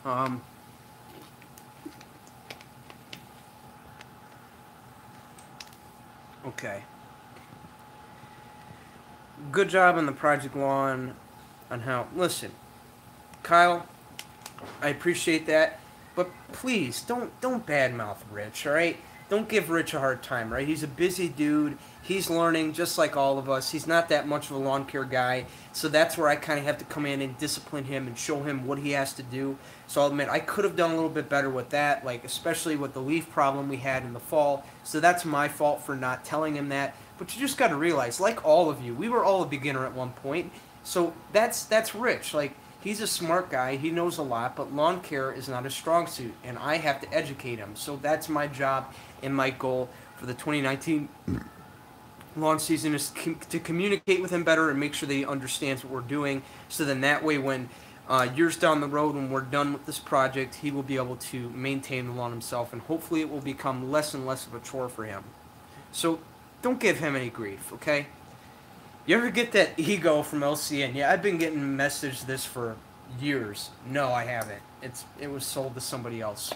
Meow. Okay. Good job on the project lawn on how. Listen, Kyle, I appreciate that, but please don't badmouth Rich. All right, don't give Rich a hard time. Right, he's a busy dude. He's learning just like all of us. He's not that much of a lawn care guy, so that's where I kind of have to come in and discipline him and show him what he has to do. So I'll admit I could have done a little bit better with that, like especially with the leaf problem we had in the fall. So that's my fault for not telling him that. But you just got to realize, like all of you, we were all a beginner at one point. So that's Rich. Like, he's a smart guy. He knows a lot, but lawn care is not his strong suit, and I have to educate him. So that's my job and my goal for the 2019 lawn season is to communicate with him better and make sure that he understands what we're doing. So then that way, when years down the road, when we're done with this project, he will be able to maintain the lawn himself, and hopefully it will become less and less of a chore for him. So don't give him any grief, okay? You ever get that ego from LCN? Yeah, I've been getting messaged this for years. No, I haven't. It was sold to somebody else.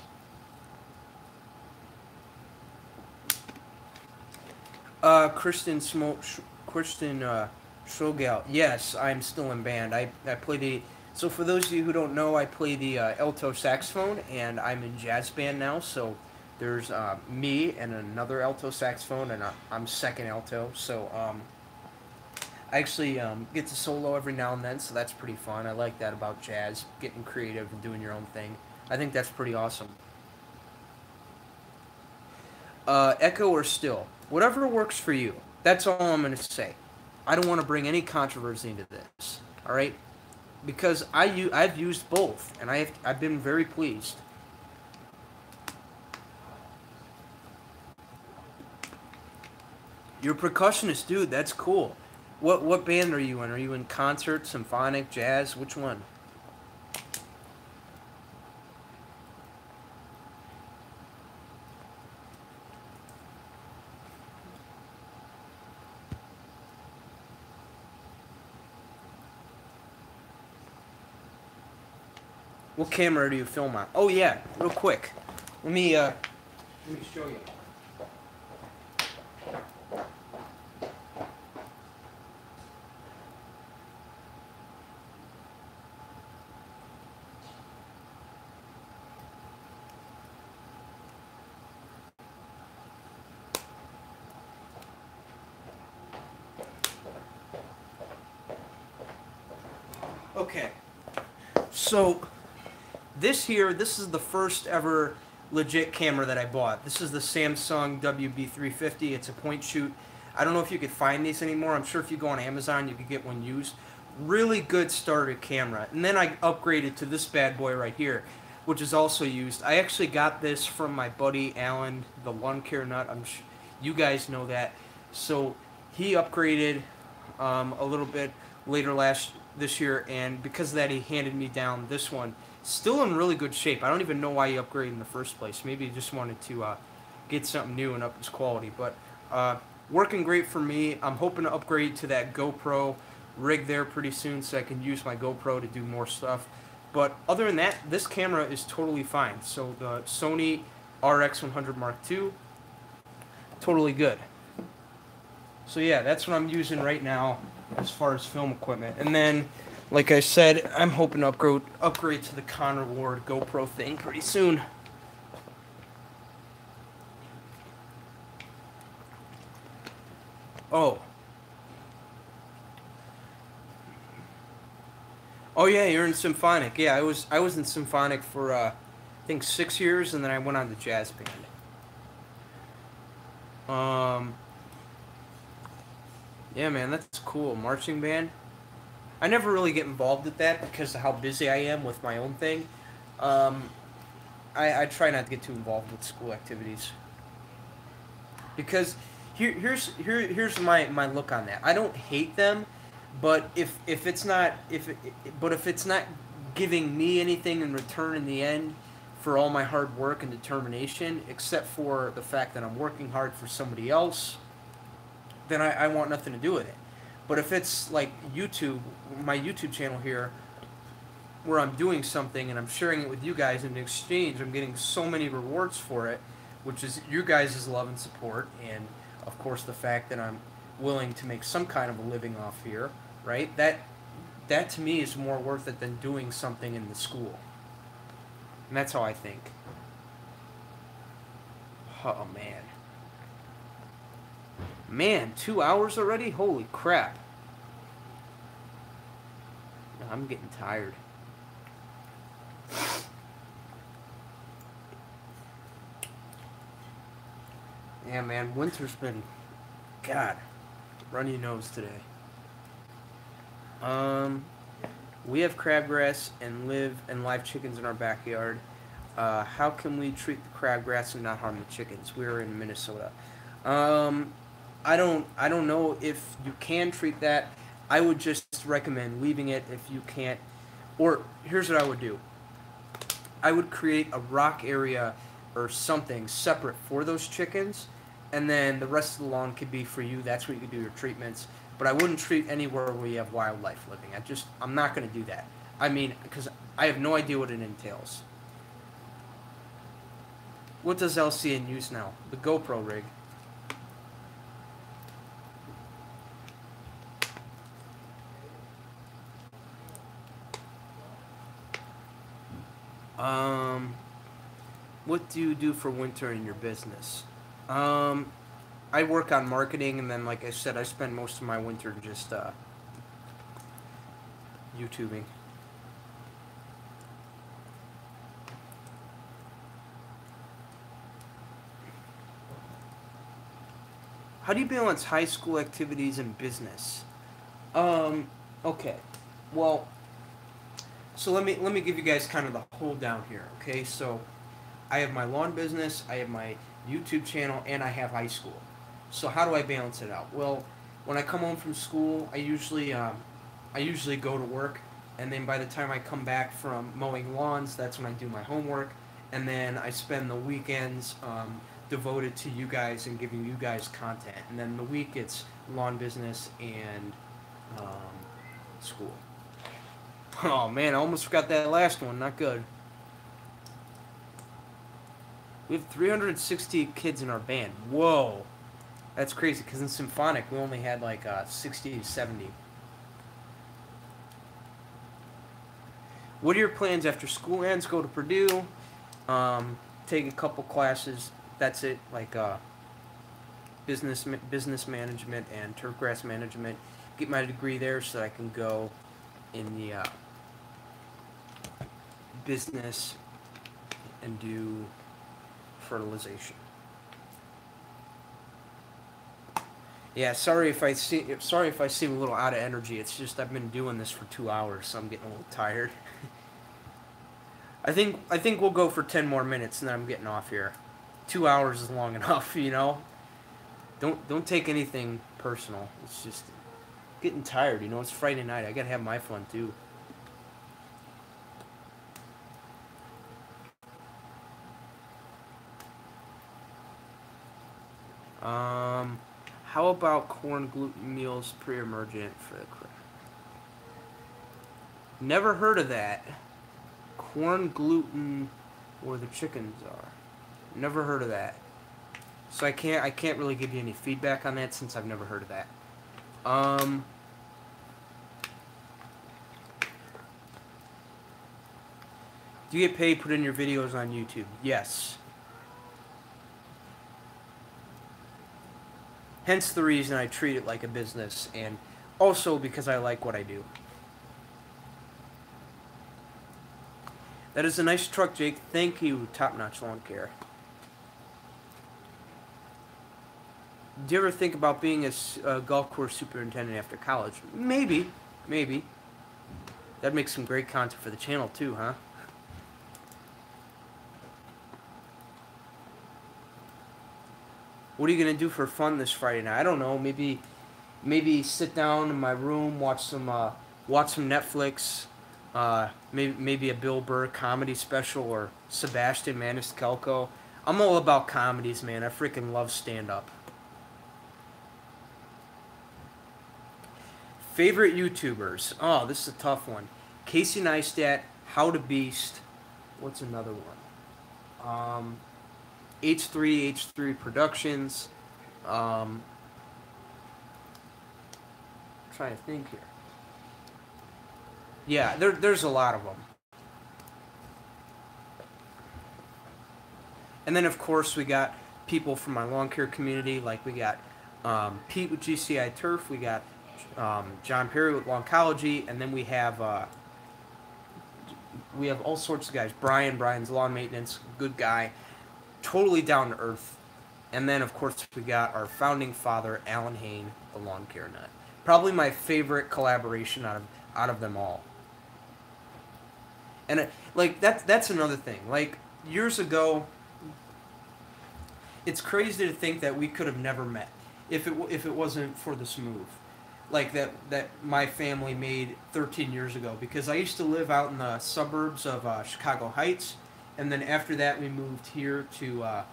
Kristen Schogel. Yes, I'm still in band. I play the. So for those of you who don't know, I play the alto saxophone, and I'm in jazz band now. So there's me and another alto saxophone, and I'm second alto. So I actually get to solo every now and then, so that's pretty fun. I like that about jazz, getting creative and doing your own thing. I think that's pretty awesome. Echo or still, whatever works for you. That's all I'm going to say. I don't want to bring any controversy into this, all right? Because I've used both, and I've been very pleased. You're a percussionist, dude. That's cool. What band are you in? Are you in concert, symphonic, jazz? Which one? What camera do you film on? Oh yeah, real quick. Let me show you. Okay. So this is the first ever legit camera that I bought. This is the Samsung WB350. It's a point shoot. I don't know if you could find these anymore. I'm sure if you go on Amazon, you could get one used. Really good starter camera. And then I upgraded to this bad boy right here, which is also used. I actually got this from my buddy Alan, the lawn care nut. You guys know that. So he upgraded a little bit later this year, and because of that, he handed me down this one. Still in really good shape. I don't even know why he upgraded in the first place. Maybe he just wanted to get something new and up his quality. But working great for me. I'm hoping to upgrade to that GoPro rig there pretty soon so I can use my GoPro to do more stuff. But other than that, this camera is totally fine. So the Sony RX100 Mark II, totally good. So yeah, that's what I'm using right now as far as film equipment. And then, like I said, I'm hoping to upgrade to the Conner Ward GoPro thing pretty soon. Oh. Oh yeah, you're in symphonic. Yeah, I was in symphonic for I think 6 years, and then I went on to jazz band. Yeah, man, that's cool. Marching band. I never really get involved with that because of how busy I am with my own thing. I try not to get too involved with school activities. Because Here's my look on that. I don't hate them, but if it's not if it's not giving me anything in return in the end for all my hard work and determination, except for the fact that I'm working hard for somebody else, then I want nothing to do with it. But if it's like YouTube, my YouTube channel here, where I'm doing something and I'm sharing it with you guys, in exchange I'm getting so many rewards for it, which is you guys' love and support, and of course the fact that I'm willing to make some kind of a living off here, right? That to me is more worth it than doing something in the school. And that's how I think. Oh man. Man, 2 hours already? Holy crap. I'm getting tired. Yeah, man, winter's been, God, runny nose today. We have crabgrass and live chickens in our backyard. How can we treat the crabgrass and not harm the chickens? We're in Minnesota. I don't know if you can treat that. I would just recommend leaving it if you can't. Or here's what I would do. I would create a rock area or something separate for those chickens, and then the rest of the lawn could be for you. That's where you could do your treatments. But I wouldn't treat anywhere where you have wildlife living. I'm not going to do that. I mean, because I have no idea what it entails. What does LCN use now? The GoPro rig. What do you do for winter in your business? I work on marketing, and then, like I said, I spend most of my winter just YouTubing. How do you balance high school activities and business? Okay. Well, so let me give you guys kind of the whole down here, okay? So I have my lawn business, I have my YouTube channel, and I have high school. So how do I balance it out? Well, when I come home from school, I usually go to work, and then by the time I come back from mowing lawns, that's when I do my homework, and then I spend the weekends devoted to you guys and giving you guys content, and then the week it's lawn business and school. Oh man, I almost forgot that last one. Not good. We have 360 kids in our band. Whoa. That's crazy, because in symphonic we only had like 60 to 70. What are your plans after school ends? Go to Purdue, take a couple classes. That's it, like business management and turfgrass management. Get my degree there so that I can go in the business and do fertilization. Yeah, sorry if I seem a little out of energy. It's just I've been doing this for 2 hours, so I'm getting a little tired. I think we'll go for 10 more minutes, and then I'm getting off here. 2 hours is long enough, you know. Don't take anything personal. It's just getting tired, you know. It's Friday night. I gotta have my fun too. How about corn gluten meals pre-emergent for the crab? Never heard of that. Corn gluten where the chickens are. Never heard of that. So I can't really give you any feedback on that since I've never heard of that. Do you get paid to put in your videos on YouTube? Yes. Hence the reason I treat it like a business, and also because I like what I do. That is a nice truck, Jake. Thank you, Top Notch Lawn Care. Do you ever think about being a golf course superintendent after college? Maybe. That'd make some great content for the channel too, huh? What are you gonna do for fun this Friday night? I don't know. Maybe sit down in my room, watch some Netflix. Maybe a Bill Burr comedy special or Sebastian Maniscalco. I'm all about comedies, man. I freaking love stand up. Favorite YouTubers? Oh, this is a tough one. Casey Neistat, How to Beast. What's another one? H3 Productions. Um, trying to think here. Yeah, there's a lot of them. And then of course we got people from my lawn care community, like we got Pete with GCI Turf, we got John Perry with Lawncology, and then we have all sorts of guys. Brian's lawn maintenance, good guy, totally down to earth. And then of course we got our founding father, Alan Hain, the lawn care nut. Probably my favorite collaboration out of them all. And that's another thing. Like years ago, it's crazy to think that we could have never met if it wasn't for this move, like that my family made 13 years ago. Because I used to live out in the suburbs of Chicago Heights, and then after that we moved here to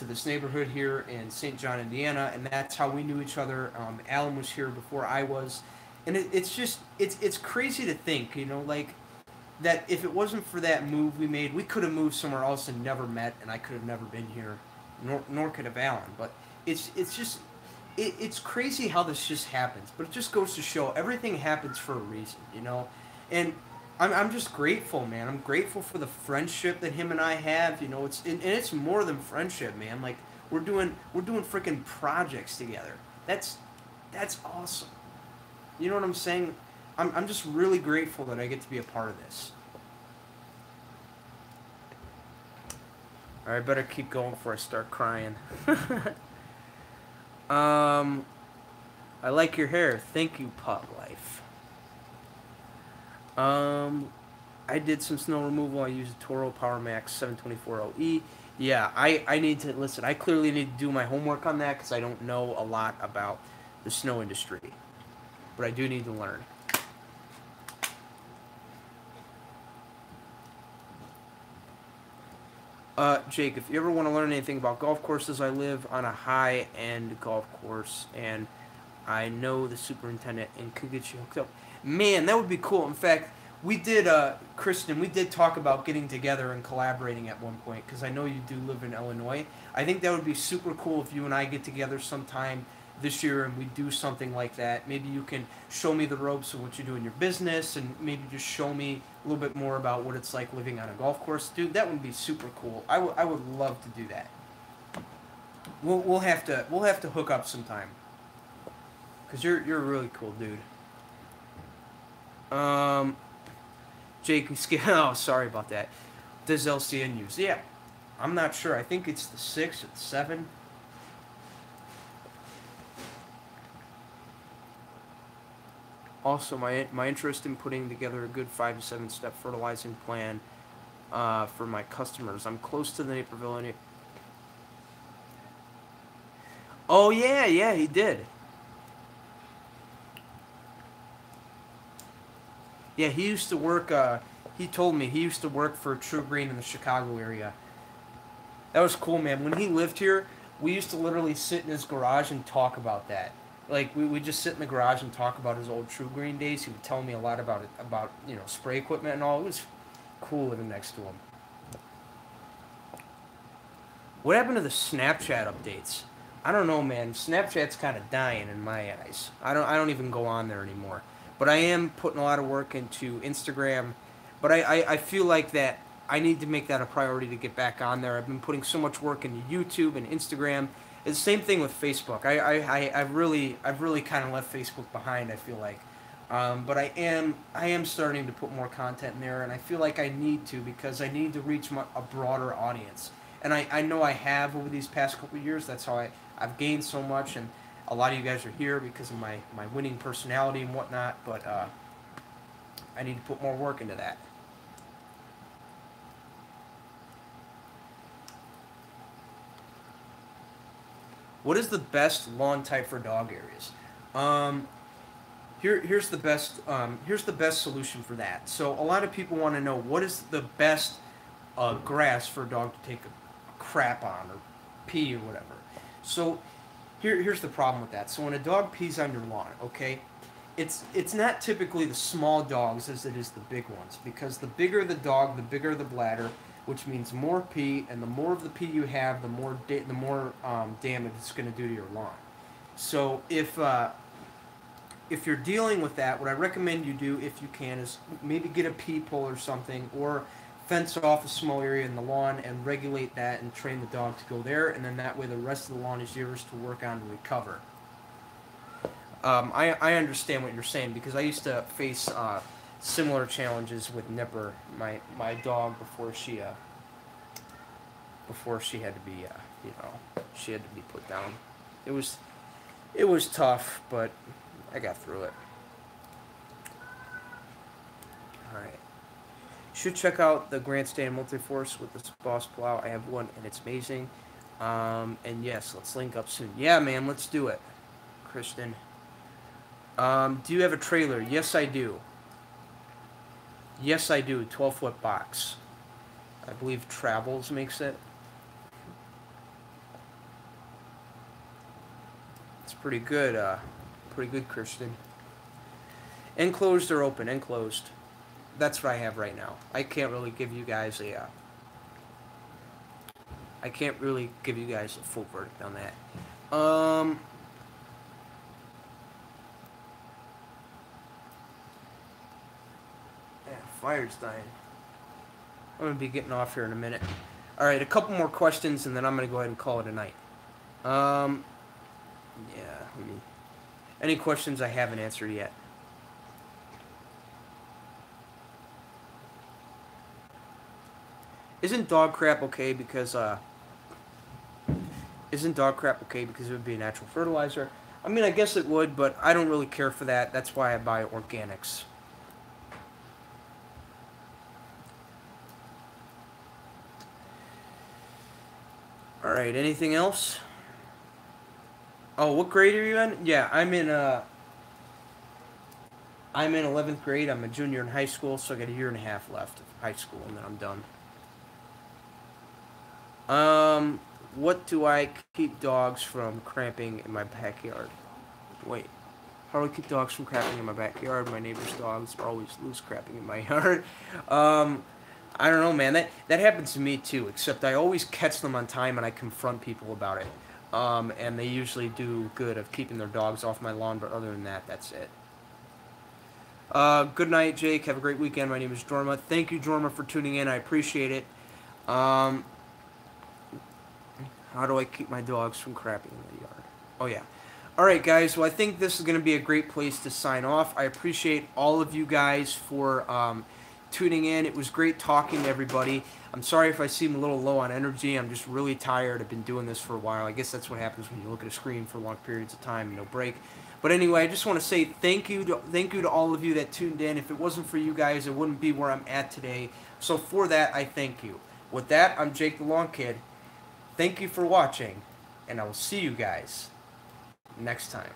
this neighborhood here in St. John, Indiana, and that's how we knew each other. Alan was here before I was, and it's crazy to think, like that if it wasn't for that move we made, we could have moved somewhere else and never met, and I could have never been here, nor could have Alan. But it's crazy how this just happens. But it just goes to show everything happens for a reason, and I'm just grateful, man. I'm grateful for the friendship that him and I have. It's more than friendship, man. Like we're doing freaking projects together. That's awesome. You know what I'm saying? I'm just really grateful that I get to be a part of this. Alright, I better keep going before I start crying. I like your hair. Thank you, Pot Life. I did some snow removal. I used a Toro Power Max 724LE. Yeah, I need to, listen, I clearly need to do my homework on that because I don't know a lot about the snow industry. But I do need to learn. Jake, if you ever want to learn anything about golf courses, I live on a high-end golf course, and I know the superintendent and could get you hooked up. Man, that would be cool. In fact, we did, Kristen, we did talk about getting together and collaborating at one point, because I know you do live in Illinois. I think that would be super cool if you and I get together sometime this year and we do something like that. Maybe you can show me the ropes of what you do in your business, and maybe just show me a little bit more about what it's like living on a golf course. Dude, that would be super cool. I would love to do that. We'll have to hook up sometime, because you're a really cool dude. Jake, oh, sorry about that. Does LCN use? Yeah, I'm not sure. I think it's the 6 or the 7. Also, my interest in putting together a good 5 to 7 step fertilizing plan for my customers. I'm close to the Naperville. Oh yeah, he did. Yeah, he used to work. He told me he used to work for True Green in the Chicago area. That was cool, man. When he lived here, we used to literally sit in his garage and talk about that. Like we just sit in the garage and talk about his old True Green days. He would tell me a lot about it, about spray equipment and all. It was cool living next to him. What happened to the Snapchat updates? I don't know, man. Snapchat's kind of dying in my eyes. I don't even go on there anymore. But I am putting a lot of work into Instagram. But I feel like that I need to make that a priority to get back on there. I've been putting so much work into YouTube and Instagram. It's the same thing with Facebook. I've really kind of left Facebook behind, I feel like. But I am starting to put more content in there, and I feel like I need to, because I need to reach a broader audience. And I know I have over these past couple of years. That's how I've gained so much, and a lot of you guys are here because of my winning personality and whatnot. But I need to put more work into that. What is the best lawn type for dog areas? Here's the best solution for that. So a lot of people want to know what is the best grass for a dog to take a crap on or pee or whatever. So here's the problem with that. So when a dog pees on your lawn, okay, it's not typically the small dogs as it is the big ones, because the bigger the dog, the bigger the bladder, which means more pee, and the more of the pee you have, the more damage it's going to do to your lawn. So if you're dealing with that, what I recommend you do, if you can, is maybe get a pee pole or something, or fence off a small area in the lawn and regulate that and train the dog to go there, and then that way the rest of the lawn is yours to work on to recover. I understand what you're saying, because I used to face similar challenges with Nipper, my dog, before she had to be she had to be put down. It was tough, but I got through it. All right. Should check out the Grandstand Multiforce with the Boss Plow. I have one, and it's amazing. And yes, let's link up soon. Yeah, man, let's do it, Kristen. Do you have a trailer? Yes, I do. Yes, I do. 12-foot box. I believe Travels makes it. It's pretty good. Pretty good, Christian. Enclosed or open? Enclosed. That's what I have right now. I can't really give you guys a full verdict on that. Yeah, fire's dying. I'm gonna be getting off here in a minute. All right, a couple more questions, and then I'm gonna go ahead and call it a night. Yeah. Any questions I haven't answered yet? Isn't dog crap okay because it would be a natural fertilizer? I mean, I guess it would, but I don't really care for that. That's why I buy organics. All right, anything else? Oh, what grade are you in? Yeah, I'm in 11th grade. I'm a junior in high school, so I got a year and a half left of high school, and then I'm done. What do I keep dogs from cramping in my backyard? Wait, how do I keep dogs from crapping in my backyard? My neighbor's dogs are always loose crapping in my yard. I don't know, man. That happens to me too, except I always catch them on time and I confront people about it. And they usually do good of keeping their dogs off my lawn, but other than that, that's it. Good night, Jake. Have a great weekend. My name is Jorma. Thank you, Jorma, for tuning in. I appreciate it. How do I keep my dogs from crapping in the yard? Oh, yeah. All right, guys. Well, I think this is going to be a great place to sign off. I appreciate all of you guys for tuning in. It was great talking to everybody. I'm sorry if I seem a little low on energy. I'm just really tired. I've been doing this for a while. I guess that's what happens when you look at a screen for long periods of time and no break. But anyway, I just want to say thank you to all of you that tuned in. If it wasn't for you guys, it wouldn't be where I'm at today. So for that, I thank you. With that, I'm Jake the Lawn Kid. Thank you for watching, and I will see you guys next time.